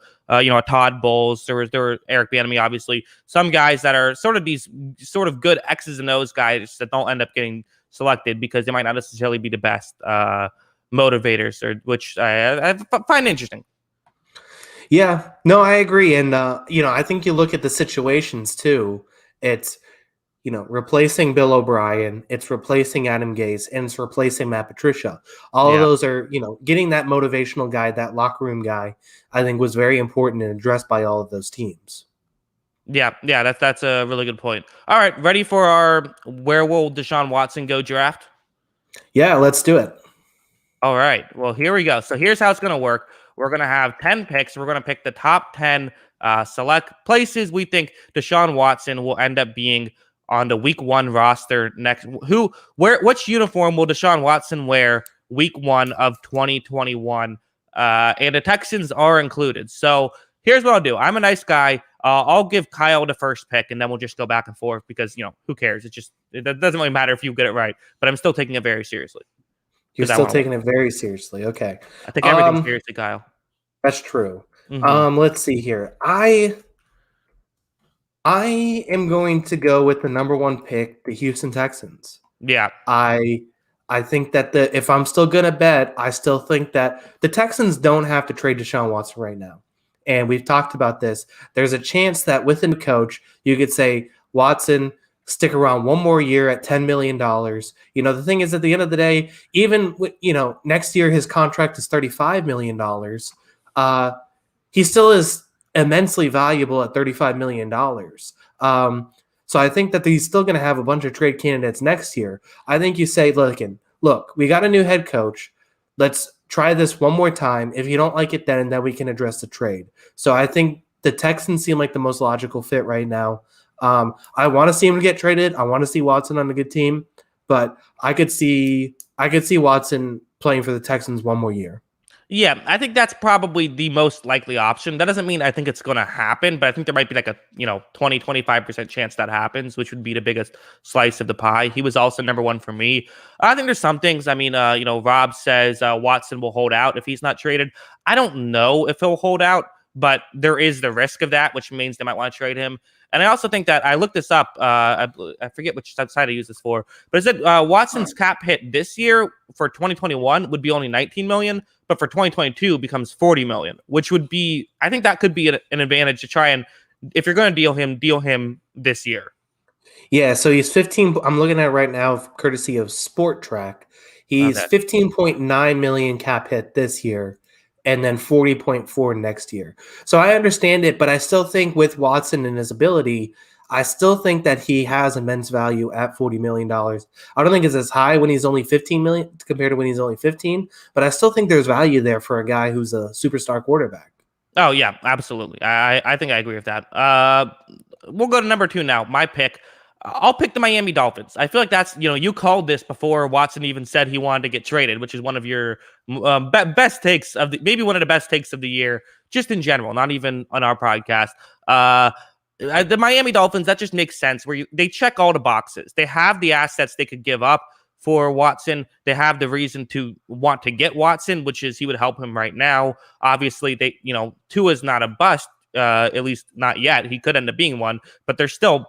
Todd Bowles. There were Eric Bieniemy, obviously. Some guys that are sort of these sort of good X's and O's guys that don't end up getting selected because they might not necessarily be the best motivators, or which I find interesting. Yeah, no, I agree. And, I think you look at the situations too. It's, replacing Bill O'Brien, it's replacing Adam Gase, and it's replacing Matt Patricia. All of Yeah. those are, getting that motivational guy, that locker room guy, I think was very important and addressed by all of those teams. Yeah, that's a really good point. All right, ready for our where will Deshaun Watson go draft? Yeah, let's do it. All right, well, here we go. So here's how it's going to work. We're going to have 10 picks. We're going to pick the top 10 select places we think Deshaun Watson will end up being on the week one roster next. Which uniform will Deshaun Watson wear week one of 2021? And the Texans are included. So here's what I'll do. I'm a nice guy. I'll give Kyle the first pick, and then we'll just go back and forth because, who cares? It doesn't really matter if you get it right, but I'm still taking it very seriously. You're 'Cause I still wanna win. taking it very seriously. Okay. I take everything Um, seriously, Kyle. that's true. Mhm. Let's see here. I am going to go with the number one pick, the Houston Texans. Yeah. I I think that if I'm still gonna bet, I still think that the Texans don't have to trade Deshaun Watson right now. And we've talked about this. There's a chance that with a new coach, you could say, Watson, stick around one more year at $10 million. The thing is, at the end of the day, even next year his contract is $35 million. He still is immensely valuable at $35 million. So I think that he's still going to have a bunch of trade candidates next year. I think you say, look, we got a new head coach. Let's try this one more time. If you don't like it, then we can address the trade. So I think the Texans seem like the most logical fit right now. I want to see him get traded. I want to see Watson on a good team, but I could see Watson playing for the Texans one more year. Yeah, I think that's probably the most likely option. That doesn't mean I think it's going to happen, but I think there might be like a, 20-25% chance that happens, which would be the biggest slice of the pie. He was also number one for me. I think there's some things. I mean, Rob says Watson will hold out if he's not traded. I don't know if he'll hold out, but there is the risk of that, which means they might want to trade him. And I also think that I looked this up. I forget which site I use this for, but it said Watson's cap hit this year for 2021 would be only 19 million, but for 2022 becomes 40 million, which would be, I think that could be an advantage to try and, if you're going to deal him this year. Yeah, so he's 15. I'm looking at it right now, courtesy of Sport Track. He's Okay. 15.9 million cap hit this year, and then 40.4 next year. So I understand it, but I still think with Watson and his ability, I still think that he has immense value at $40 million. I don't think it's as high when he's only 15 million compared to when he's only 15, but I still think there's value there for a guy who's a superstar quarterback. Oh yeah, absolutely. I think I agree with that. We'll go to number 2 now. My pick. I'll pick the Miami Dolphins. I feel like that's, you called this before Watson even said he wanted to get traded, which is one of your best takes maybe one of the best takes of the year, just in general, not even on our podcast. The Miami Dolphins, that just makes sense where they check all the boxes. They have the assets they could give up for Watson. They have the reason to want to get Watson, which is he would help him right now. Obviously, Tua's not a bust, at least not yet. He could end up being one, but there's still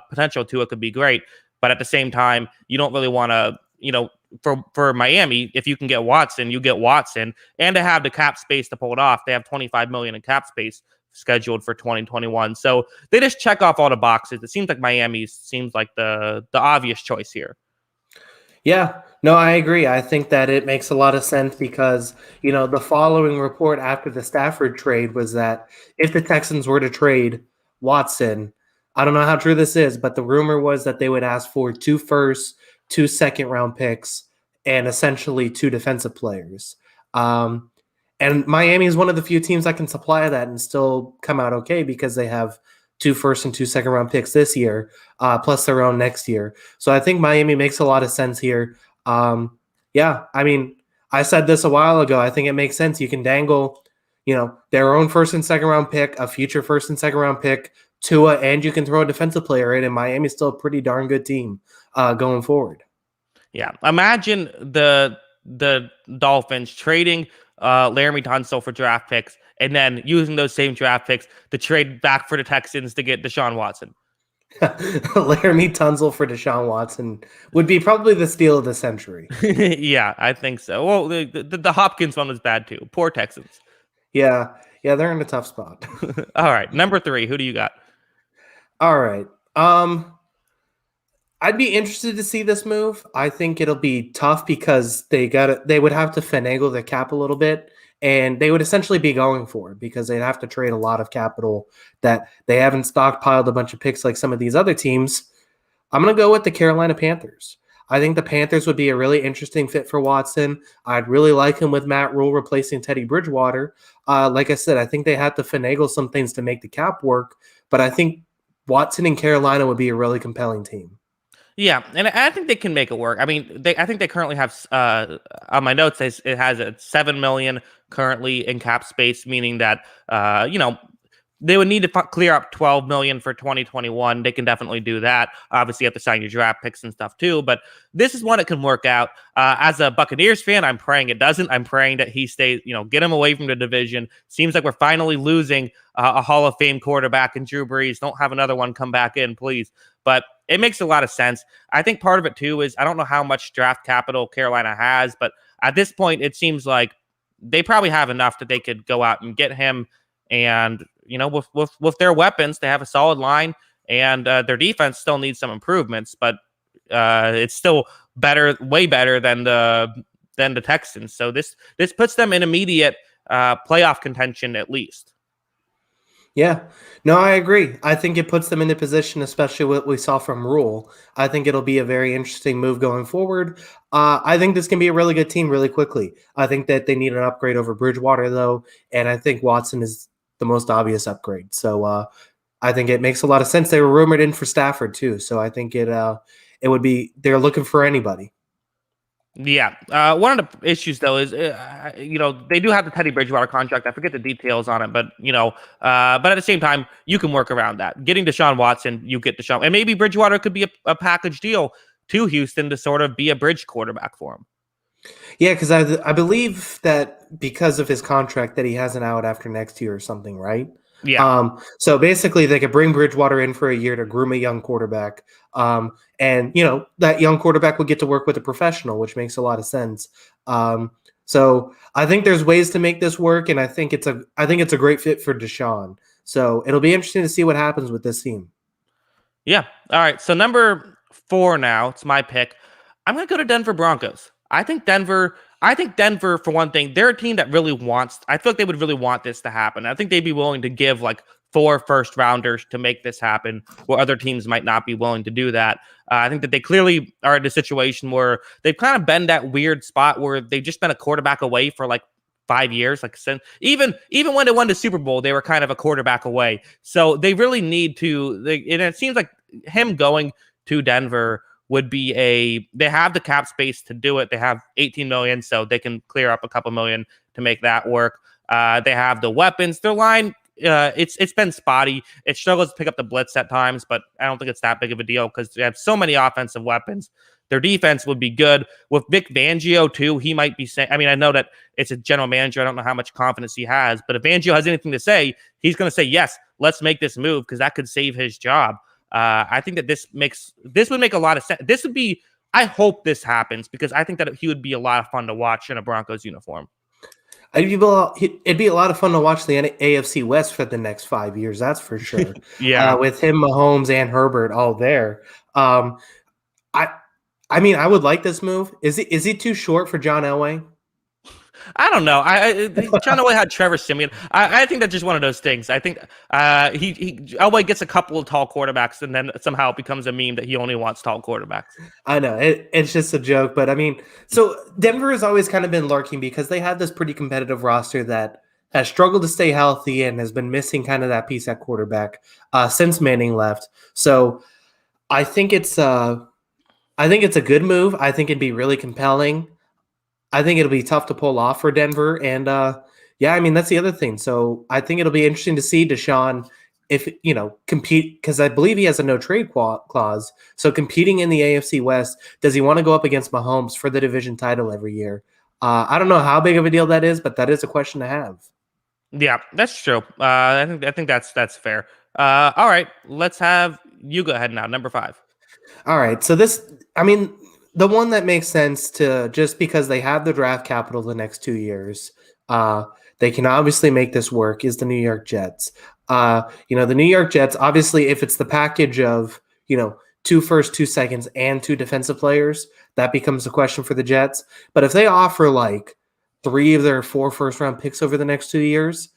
potential Tua could be great. But at the same time, you don't really want to, for Miami, if you can get Watson, you get Watson, and to have the cap space to pull it off. They have $25 million in cap space scheduled for 2021. So they just check off all the boxes. It seems like Miami seems like the obvious choice here. Yeah, no, I agree. I think that it makes a lot of sense because, the following report after the Stafford trade was that if the Texans were to trade Watson, I don't know how true this is, but the rumor was that they would ask for 2 first, 2 second-round picks, and essentially 2 defensive players. And Miami is one of the few teams that can supply that and still come out okay because they have 2 first and 2 second round picks this year, plus their own next year. So I think Miami makes a lot of sense here. Yeah, I mean, I said this a while ago. I think it makes sense. You can dangle, their own first and second round pick, a future first and second round pick, Tua, and you can throw a defensive player in, and Miami's still a pretty darn good team going forward. Yeah, imagine the Dolphins trading Laramie Tunsil for draft picks, and then using those same draft picks to trade back for the Texans to get Deshaun Watson. Laramie Tunsil for Deshaun Watson would be probably the steal of the century. Yeah, I think so. Well, the Hopkins one was bad too. Poor Texans. Yeah, they're in a tough spot. All right, number 3. Who do you got? All right. I'd be interested to see this move. I think it'll be tough because they would have to finagle the cap a little bit, and they would essentially be going for it because they'd have to trade a lot of capital that they haven't stockpiled a bunch of picks like some of these other teams. I'm going to go with the Carolina Panthers. I think the Panthers would be a really interesting fit for Watson. I'd really like him with Matt Rule replacing Teddy Bridgewater. Like I said, I think they have to finagle some things to make the cap work, but I think Watson in Carolina would be a really compelling team. Yeah, and I think they can make it work. I mean, I think they currently have on my notes it has a $7 million currently in cap space, meaning that they would need to clear up $12 million for 2021. They can definitely do that. Obviously, you have to sign your draft picks and stuff too. But this is one that can work out. As a Buccaneers fan, I'm praying it doesn't. I'm praying that he stays. Get him away from the division. Seems like we're finally losing a Hall of Fame quarterback in Drew Brees. Don't have another one come back in, please. But it makes a lot of sense. I think part of it too is I don't know how much draft capital Carolina has, but at this point, it seems like they probably have enough that they could go out and get him. And with their weapons, they have a solid line, and their defense still needs some improvements, but it's still way better than the Texans. So this puts them in immediate playoff contention at least. Yeah, no, I agree. I think it puts them in a position, especially what we saw from Rule. I think it'll be a very interesting move going forward. I think this can be a really good team really quickly. I think that they need an upgrade over Bridgewater, though, and I think Watson is the most obvious upgrade. So I think it makes a lot of sense. They were rumored in for Stafford, too, so I think it would be – they're looking for anybody. Yeah. One of the issues, though, is, they do have the Teddy Bridgewater contract. I forget the details on it, but at the same time, you can work around that. Getting Deshaun Watson, you get Deshaun. And maybe Bridgewater could be a package deal to Houston to sort of be a bridge quarterback for him. Yeah, because I believe that because of his contract that he has an out after next year or something, right? Yeah. So basically, they could bring Bridgewater in for a year to groom a young quarterback. And, that young quarterback would get to work with a professional, which makes a lot of sense. So I think there's ways to make this work, and I think it's a great fit for Deshaun. So it'll be interesting to see what happens with this team. Yeah. All right. So number 4 now, it's my pick. I'm going to go to Denver Broncos. I think Denver, for one thing, they're a team that really wants, I feel like they would really want this to happen. I think they'd be willing to give like 4 first-rounders to make this happen, where other teams might not be willing to do that. I think that they clearly are in a situation where they've kind of been that weird spot where they've just been a quarterback away for like 5 years. Like even when they won the Super Bowl, they were kind of a quarterback away. So they really need to, and it seems like him going to Denver would be they have the cap space to do it. They have $18 million, so they can clear up a couple million to make that work. They have the weapons. Their line, it's been spotty. It struggles to pick up the blitz at times, but I don't think it's that big of a deal because they have so many offensive weapons. Their defense would be good. With Vic Fangio, too, he might be saying, I mean, I know that it's a general manager. I don't know how much confidence he has, but if Fangio has anything to say, he's going to say, yes, let's make this move because that could save his job. I think that this would make a lot of sense. This would be, I hope this happens because I think that he would be a lot of fun to watch in a Broncos uniform. It'd be a lot of fun to watch the AFC West for the next 5 years. That's for sure. Yeah. With him, Mahomes, and Herbert all there. I mean, I would like this move. Is he too short for John Elway? I don't know. John Elway had Trevor Siemian. I think that's just one of those things. I think Elway gets a couple of tall quarterbacks, and then somehow it becomes a meme that he only wants tall quarterbacks. I know it's just a joke, but I mean, so Denver has always kind of been lurking because they have this pretty competitive roster that has struggled to stay healthy and has been missing kind of that piece at quarterback since Manning left. So I think it's a good move. I think it'd be really compelling. I think it'll be tough to pull off for Denver. And yeah, I mean, that's the other thing. So I think it'll be interesting to see Deshaun if, compete, because I believe he has a no trade clause. So competing in the AFC West, does he want to go up against Mahomes for the division title every year? I don't know how big of a deal that is, but that is a question to have. Yeah, that's true. I think that's fair. All right, let's have you go ahead now. Number 5. All right. So the one that makes sense to just because they have the draft capital the next 2 years, they can obviously make this work is the New York Jets. The New York Jets, obviously, if it's the package of, 2 first, 2 seconds, and 2 defensive players, that becomes a question for the Jets. But if they offer like 3 of their 4 first-round picks over the next 2 years,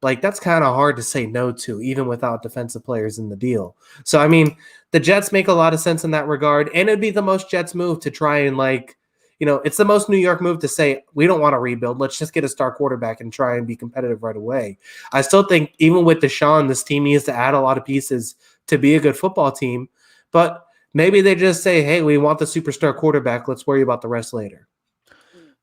like that's kind of hard to say no to, even without defensive players in the deal. So, I mean, the Jets make a lot of sense in that regard, and it'd be the most Jets move to try and it's the most New York move to say, we don't want to rebuild. Let's just get a star quarterback and try and be competitive right away. I still think even with Deshaun, this team needs to add a lot of pieces to be a good football team, but maybe they just say, hey, we want the superstar quarterback. Let's worry about the rest later.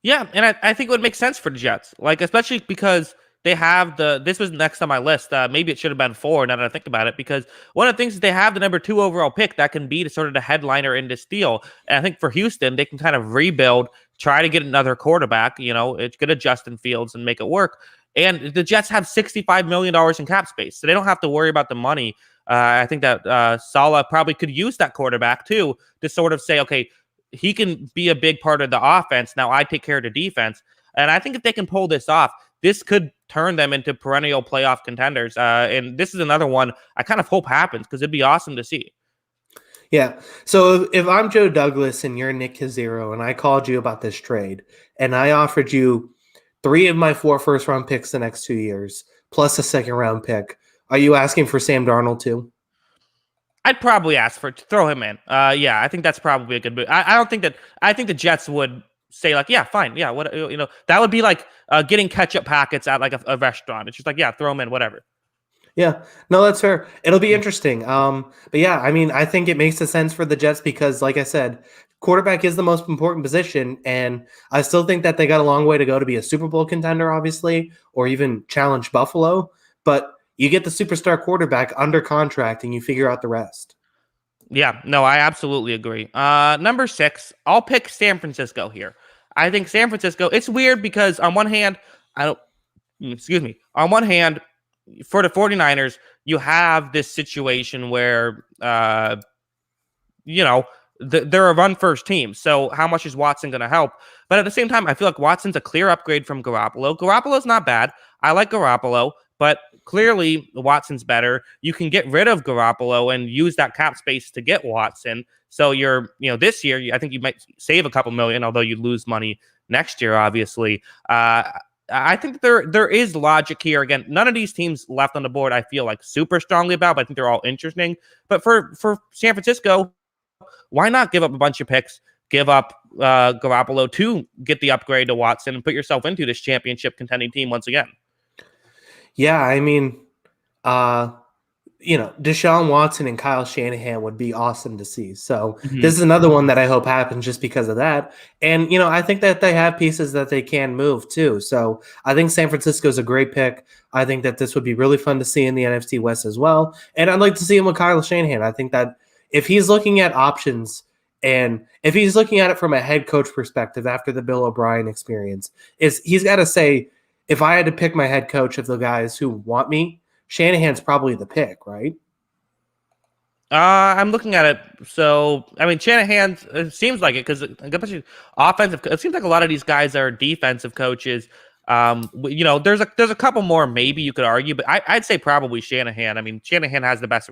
Yeah, and I think it would make sense for the Jets, especially because they have this was next on my list. Maybe it should have been 4 now that I think about it, because one of the things is they have the number 2 overall pick that can be sort of the headliner in this deal. And I think for Houston, they can kind of rebuild, try to get another quarterback, it's get a Justin Fields and make it work. And the Jets have $65 million in cap space, so they don't have to worry about the money. I think that Saleh probably could use that quarterback too to sort of say, okay, he can be a big part of the offense. Now I take care of the defense. And I think if they can pull this off, this could turn them into perennial playoff contenders. And this is another one I kind of hope happens because it'd be awesome to see. Yeah. So if I'm Joe Douglas and you're Nick Cazzero and I called you about this trade and I offered you 3 of my 4 first-round picks the next 2 years plus a second-round pick, are you asking for Sam Darnold too? I'd probably ask for throw him in. Yeah, I think that's probably a good move. I think the Jets would say yeah, fine. Yeah. What, that would be like getting ketchup packets at like a restaurant. It's just yeah, throw them in, whatever. Yeah, no, that's fair. It'll be interesting. But yeah, I mean, I think it makes a sense for the Jets because like I said, quarterback is the most important position. And I still think that they got a long way to go to be a Super Bowl contender, obviously, or even challenge Buffalo. But you get the superstar quarterback under contract and you figure out the rest. Yeah, no, I absolutely agree. Number 6, I'll pick San Francisco here. I think San Francisco, it's weird because on one hand, on one hand, for the 49ers, you have this situation where, they're a run-first team. So how much is Watson going to help? But at the same time, I feel like Watson's a clear upgrade from Garoppolo. Garoppolo's not bad. I like Garoppolo, but clearly Watson's better. You can get rid of Garoppolo and use that cap space to get Watson. So this year, I think you might save a couple million, although you lose money next year, obviously. I think there is logic here. Again, none of these teams left on the board I feel like super strongly about, but I think they're all interesting. But for San Francisco, why not give up a bunch of picks, give up Garoppolo to get the upgrade to Watson and put yourself into this championship contending team once again? Yeah, I mean, Deshaun Watson and Kyle Shanahan would be awesome to see. So Mhm. this is another one that I hope happens just because of that. And, I think that they have pieces that they can move too. So I think San Francisco is a great pick. I think that this would be really fun to see in the NFC West as well. And I'd like to see him with Kyle Shanahan. I think that if he's looking at options and if he's looking at it from a head coach perspective after the Bill O'Brien experience, he's got to say, if I had to pick my head coach of the guys who want me, Shanahan's probably the pick, right? I'm looking at it. So, I mean, Shanahan, it seems like it because offensive. It seems like a lot of these guys are defensive coaches. There's a couple more maybe you could argue, but I'd say probably Shanahan. I mean, Shanahan has the best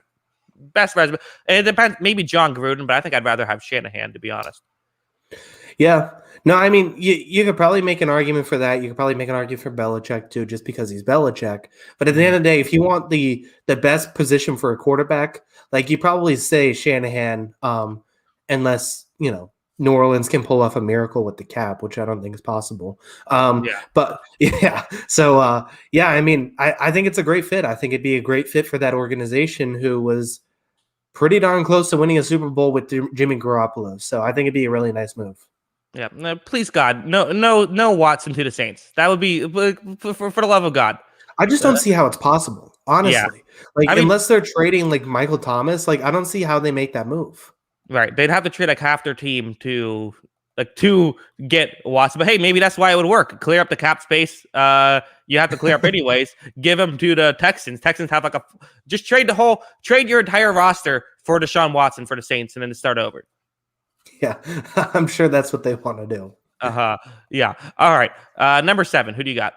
resume. And it depends, maybe John Gruden, but I think I'd rather have Shanahan, to be honest. Yeah. No, I mean, you could probably make an argument for that. You could probably make an argument for Belichick too, just because he's Belichick. But at the end of the day, if you want the best position for a quarterback, like you probably say Shanahan, unless New Orleans can pull off a miracle with the cap, which I don't think is possible. Yeah. But yeah, so yeah, I mean, I think it's a great fit. I think it'd be a great fit for that organization who was pretty darn close to winning a Super Bowl with Jimmy Garoppolo. So I think it'd be a really nice move. Yeah. No, please, God, no Watson to the Saints. That would be for the love of God. I just don't see how it's possible, Yeah. honestly. Like, I mean, unless they're trading like Michael Thomas, like I don't see how they make that move. right. They'd have to trade like half their team to get Watson. But hey, maybe that's why it would work. Clear up the cap space. You have to clear up anyways. Give them to the Texans. Texans have just trade your entire roster for Deshaun Watson for the Saints and then start over. Yeah, I'm sure that's what they want to do. Yeah. All right. Number 7. Who do you got?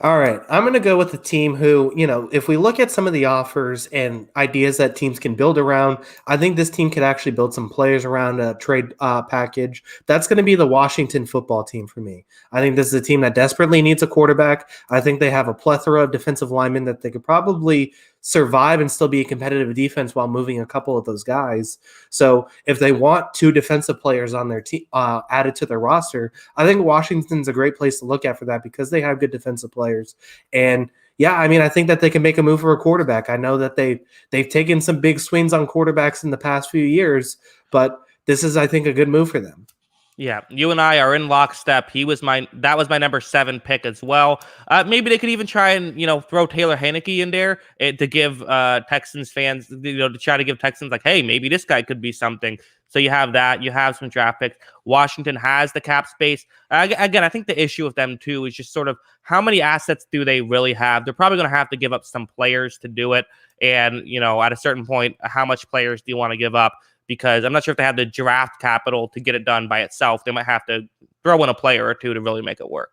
All right. I'm going to go with the team who, if we look at some of the offers and ideas that teams can build around, I think this team could actually build some players around a trade package. That's going to be the Washington football team for me. I think this is a team that desperately needs a quarterback. I think they have a plethora of defensive linemen that they could probably survive and still be a competitive defense while moving a couple of those guys. So if they want 2 defensive players on their team added to their roster, I think Washington's a great place to look at for that because they have good defensive players. And yeah, I mean, I think that they can make a move for a quarterback. I know that they've taken some big swings on quarterbacks in the past few years, but this is, I think, a good move for them. Yeah, you and I are in lockstep. That was my number 7 pick as well. Maybe they could even try and throw Taylor Heinicke in there to give Texans fans to try to give Texans like, hey, maybe this guy could be something. So you have that. You have some draft picks. Washington has the cap space. Again, I think the issue with them too is just sort of how many assets do they really have? They're probably going to have to give up some players to do it. And at a certain point, how much players do you want to give up? Because I'm not sure if they have the draft capital to get it done by itself. They might have to throw in a player or two to really make it work.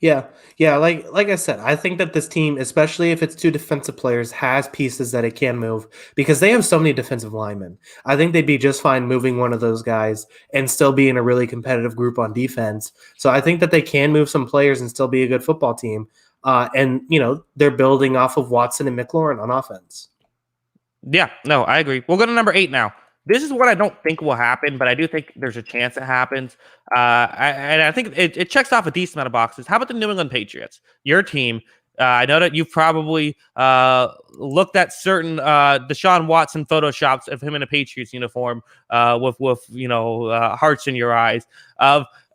Yeah. Like I said, I think that this team, especially if it's 2 defensive players, has pieces that it can move because they have so many defensive linemen. I think they'd be just fine moving one of those guys and still be in a really competitive group on defense. So I think that they can move some players and still be a good football team. And they're building off of Watson and McLaurin on offense. Yeah, no, I agree. We'll go to number 8 now. This is what I don't think will happen, but I do think there's a chance it happens. I think it checks off a decent amount of boxes. How about the New England Patriots? Your team. I know that you've probably looked at certain Deshaun Watson photoshops of him in a Patriots uniform with hearts in your eyes.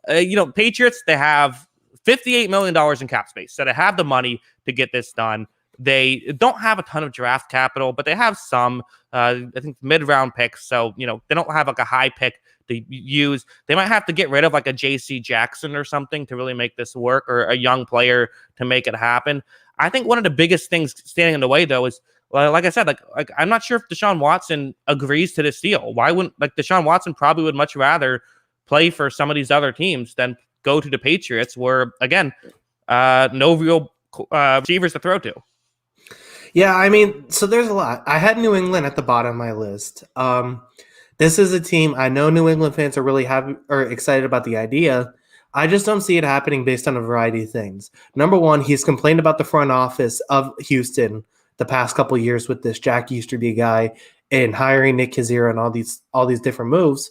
Patriots, they have $58 million in cap space, so they have the money to get this done. They don't have a ton of draft capital, but they have some, I think, mid-round picks. So, they don't have like a high pick to use. They might have to get rid of like a J.C. Jackson or something to really make this work, or a young player to make it happen. I think one of the biggest things standing in the way, though, is, well, like I said, like I'm not sure if Deshaun Watson agrees to this deal. Why wouldn't Deshaun Watson probably would much rather play for some of these other teams than go to the Patriots, where, again, no real receivers to throw to. Yeah, I mean, so there's a lot. I had New England at the bottom of my list. This is a team I know New England fans are really happy or excited about the idea. I just don't see it happening based on a variety of things. Number one, he's complained about the front office of Houston the past couple of years with this Jack Easterby guy and hiring Nick Kazira and all these different moves.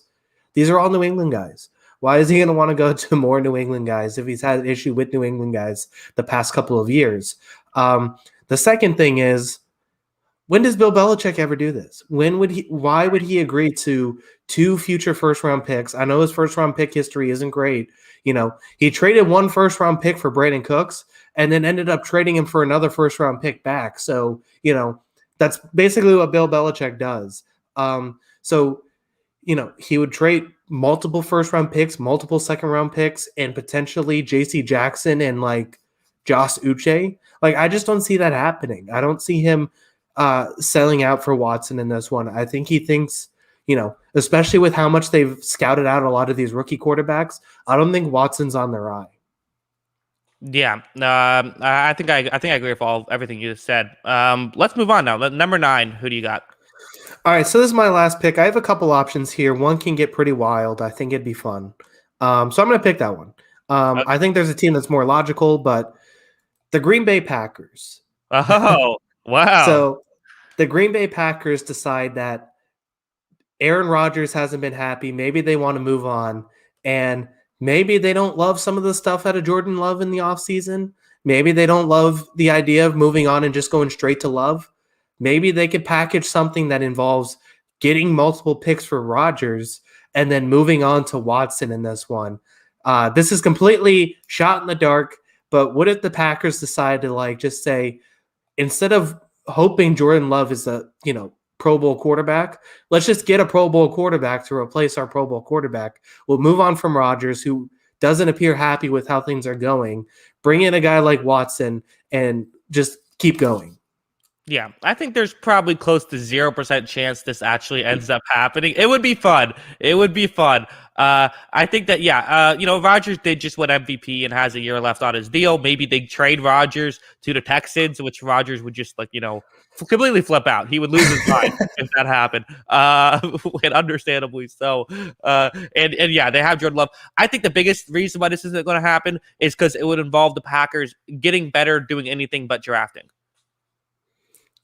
These are all New England guys. Why is he going to want to go to more New England guys if he's had an issue with New England guys the past couple of years? The second thing is, When does Bill Belichick ever do this? Why would he agree to 2 future first round picks? I know his first round pick history isn't great. He traded 1 first round pick for Brandon Cooks and then ended up trading him for another first round pick back. So, that's basically what Bill Belichick does. So, he would trade multiple first round picks, multiple second round picks, and potentially JC Jackson and like Josh Uche. Like, I just don't see that happening. I don't see him selling out for Watson in this one. I think he thinks, especially with how much they've scouted out a lot of these rookie quarterbacks, I don't think Watson's on their eye. Yeah, I think I agree with everything you just said. Let's move on now. Number 9, who do you got? All right, so this is my last pick. I have a couple options here. One can get pretty wild. I think it'd be fun. So I'm going to pick that one. Okay. I think there's a team that's more logical, but the Green Bay Packers. Oh, wow. So the Green Bay Packers decide that Aaron Rodgers hasn't been happy. Maybe they want to move on. And maybe they don't love some of the stuff out of Jordan Love in the offseason. Maybe they don't love the idea of moving on and just going straight to Love. Maybe they could package something that involves getting multiple picks for Rodgers and then moving on to Watson in this one. This is completely shot in the dark, but what if the Packers decide to just say, instead of hoping Jordan Love is a, Pro Bowl quarterback, let's just get a Pro Bowl quarterback to replace our Pro Bowl quarterback. We'll move on from Rodgers, who doesn't appear happy with how things are going. Bring in a guy like Watson and just keep going. Yeah, I think there's probably close to 0% chance this actually ends up happening. It would be fun. I think that, Rodgers did just win MVP and has a year left on his deal. Maybe they trade Rodgers to the Texans, which Rodgers would just completely flip out. He would lose his mind if that happened. And understandably so. And yeah, they have Jordan Love. I think the biggest reason why this isn't going to happen is because it would involve the Packers getting better doing anything but drafting.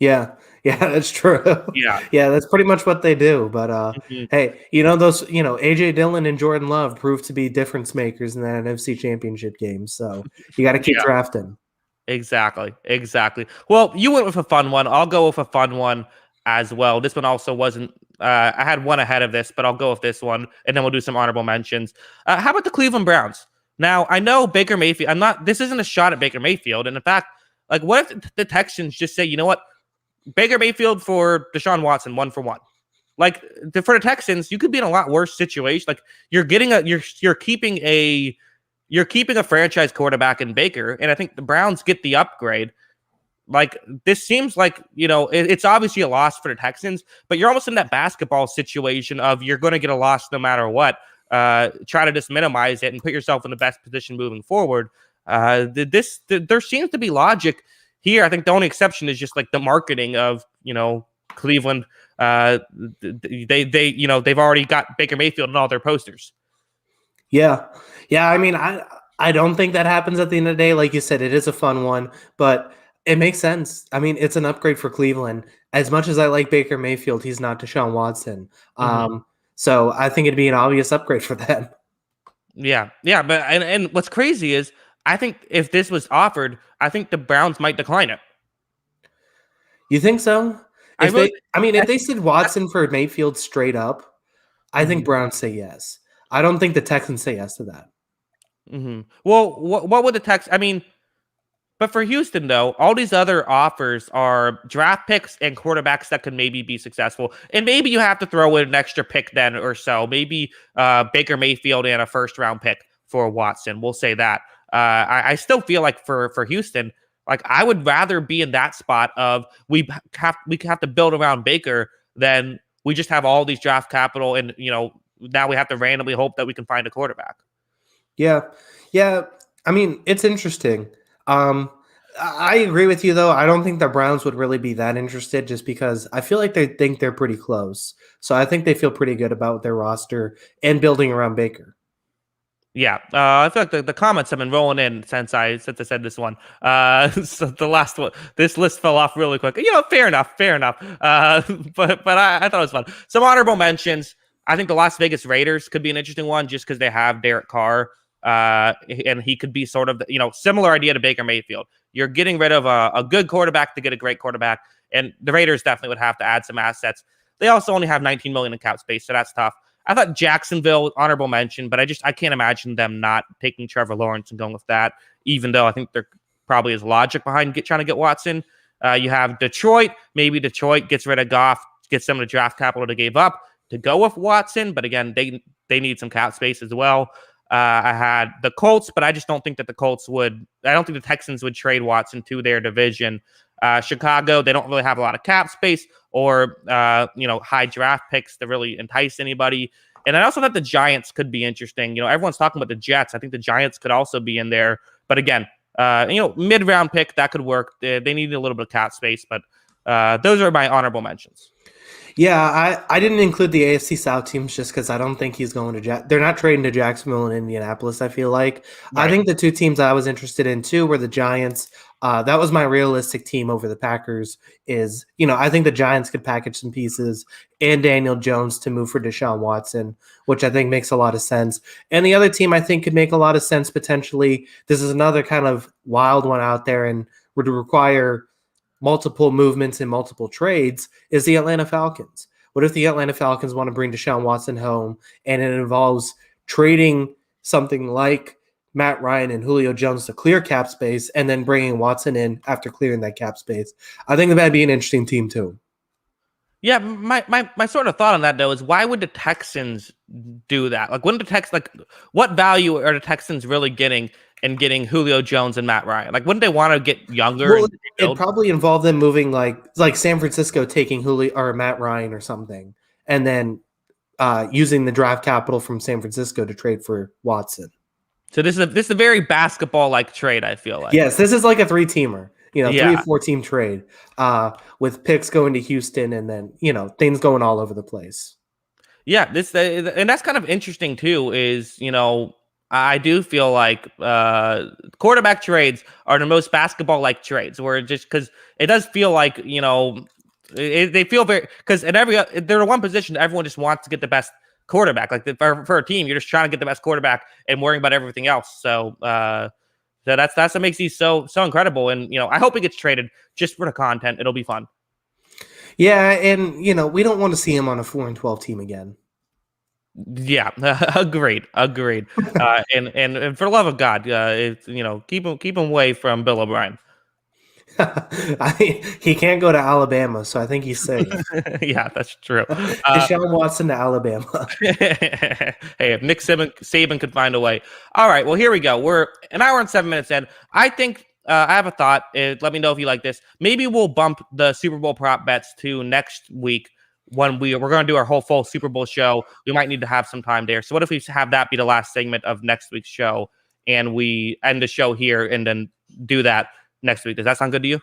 Yeah, that's true. Yeah, that's pretty much what they do. But hey, those, AJ Dillon and Jordan Love proved to be difference makers in that NFC Championship game. So you got to keep drafting. Exactly. Well, you went with a fun one. I'll go with a fun one as well. This one also wasn't. I had one ahead of this, but I'll go with this one, and then we'll do some honorable mentions. How about the Cleveland Browns? Now, I know Baker Mayfield. This isn't a shot at Baker Mayfield, and in fact, what if the Texans just say, you know what? Baker Mayfield for Deshaun Watson, 1-for-1. For the Texans, you could be in a lot worse situation. You're keeping a franchise quarterback in Baker, and I think the Browns get the upgrade. This seems like, it's obviously a loss for the Texans, but you're almost in that basketball situation of you're going to get a loss no matter what. Try to just minimize it and put yourself in the best position moving forward. There seems to be logic here. I think the only exception is just the marketing of, Cleveland. They've already got Baker Mayfield in all their posters. Yeah. I mean, I don't think that happens at the end of the day. Like you said, it is a fun one, but it makes sense. I mean, it's an upgrade for Cleveland. As much as I like Baker Mayfield, he's not Deshaun Watson. So I think it'd be an obvious upgrade for them. Yeah. But and what's crazy is, I think if this was offered, I think the Browns might decline it. You think so? If they said Watson for Mayfield straight up, I think Browns say yes. I don't think the Texans say yes to that. Well, what would the Texans? But for Houston, though, all these other offers are draft picks and quarterbacks that could maybe be successful. And maybe you have to throw in an extra pick then or so. Maybe Baker Mayfield and a first-round pick for Watson. We'll say that. I still feel like for Houston, I would rather be in that spot of we have to build around Baker than we just have all these draft capital and now we have to randomly hope that we can find a quarterback. Yeah. I mean, it's interesting. I agree with you though. I don't think the Browns would really be that interested just because I feel like they think they're pretty close. So I think they feel pretty good about their roster and building around Baker. Yeah, I feel like the comments have been rolling in since I said this one. So the last one, this list fell off really quick. Fair enough. But I thought it was fun. Some honorable mentions. I think the Las Vegas Raiders could be an interesting one just because they have Derek Carr, and he could be sort of similar idea to Baker Mayfield. You're getting rid of a good quarterback to get a great quarterback, And the Raiders definitely would have to add some assets. They also only have 19 million in cap space, so that's tough. I thought Jacksonville, honorable mention, but I can't imagine them not taking Trevor Lawrence and going with that, even though I think there probably is logic behind trying to get Watson. You have Detroit. Maybe Detroit gets rid of Goff, gets some of the draft capital they gave up to go with Watson, but again, they need some cap space as well. I had the Colts, but I just don't think that the Colts would. I don't think the Texans would trade Watson to their division. Chicago, they don't really have a lot of cap space or high draft picks to really entice anybody. And I also thought the Giants could be interesting. Everyone's talking about the Jets. I think the Giants could also be in there. But again, mid-round pick, that could work. They need a little bit of cap space, but those are my honorable mentions. Yeah, I didn't include the AFC South teams just because I don't think he's going to they're not trading to Jacksonville and Indianapolis, I feel like. Right. I think the two teams I was interested in too were the Giants. That was my realistic team over the Packers I think the Giants could package some pieces and Daniel Jones to move for Deshaun Watson, which I think makes a lot of sense. And the other team I think could make a lot of sense potentially. This is another kind of wild one out there and would require multiple movements and multiple trades is the Atlanta Falcons. What if the Atlanta Falcons want to bring Deshaun Watson home and it involves trading something like Matt Ryan and Julio Jones to clear cap space and then bringing Watson in after clearing that cap space? I think that'd be an interesting team too. Yeah, my sort of thought on that though is why would the Texans do that? Like, wouldn't the Texans what value are the Texans really getting in getting Julio Jones and Matt Ryan? Like, wouldn't they want to get younger? Well, it probably involved them moving like San Francisco taking Julio or Matt Ryan or something, and then using the draft capital from San Francisco to trade for Watson. So this is a very basketball like trade. I feel like yes, this is like a 3-teamer. 3 or 4 team trade with picks going to Houston and then, things going all over the place. Yeah, and that's kind of interesting too is, I do feel like quarterback trades are the most basketball-like trades where just because it does feel like, they feel very – because they're one position everyone just wants to get the best quarterback. Like for a team, you're just trying to get the best quarterback and worrying about everything else. So that's what makes these so incredible. And, I hope it gets traded just for the content. It'll be fun. Yeah, and, we don't want to see him on a 4-12 team again. Yeah, agreed. And for the love of God, keep him away from Bill O'Brien. He can't go to Alabama, so I think he's safe. Yeah, that's true. Deshaun Watson to Alabama. Hey, if Nick Saban could find a way. All right, well, here we go. We're an hour and 7 minutes in. I think I have a thought. Let me know if you like this. Maybe we'll bump the Super Bowl prop bets to next week when we're going to do our whole full Super Bowl show. We might need to have some time there. So what if we have that be the last segment of next week's show and we end the show here and then do that next week? Does that sound good to you?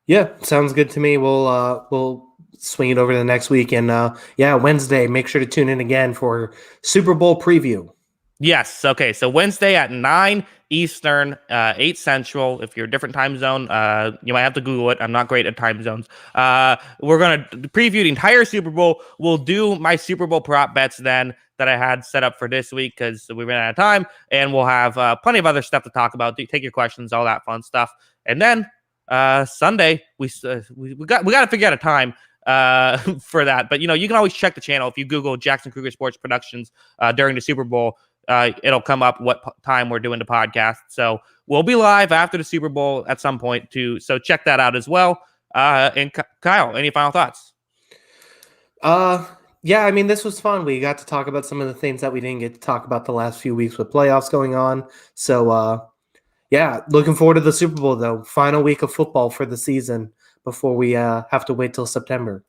Yeah, sounds good to me. We'll swing it over to the next week. And Wednesday, make sure to tune in again for Super Bowl preview. Yes. Okay. So Wednesday at 9 Eastern, 8 Central. If you're a different time zone, you might have to Google it. I'm not great at time zones. We're going to preview the entire Super Bowl. We'll do my Super Bowl prop bets then that I had set up for this week because we ran out of time, and we'll have plenty of other stuff to talk about. Take your questions, all that fun stuff. And then Sunday, we got to figure out a time for that. But, you can always check the channel. If you Google Jackson Kruger Sports Productions during the Super Bowl, it'll come up what time we're doing the podcast. So we'll be live after the Super Bowl at some point too. So check that out as well. And Kyle, any final thoughts? Yeah, I mean, this was fun. We got to talk about some of the things that we didn't get to talk about the last few weeks with playoffs going on. So, looking forward to the Super Bowl, though. Final week of football for the season before we have to wait till September.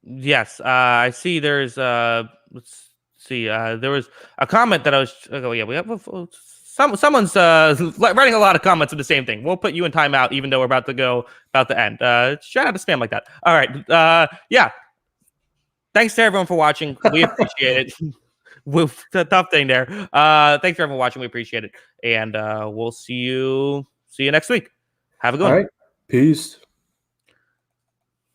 Yes, I see there's let's see. There was a comment that I was. Oh yeah, we have someone's writing a lot of comments of the same thing. We'll put you in timeout, even though we're about to end. Try not to spam like that. All right. Yeah. Thanks to everyone for watching. We appreciate it. With the tough thing there. Thanks for everyone watching. We appreciate it, and we'll see you next week. Have a good one. All right. Peace.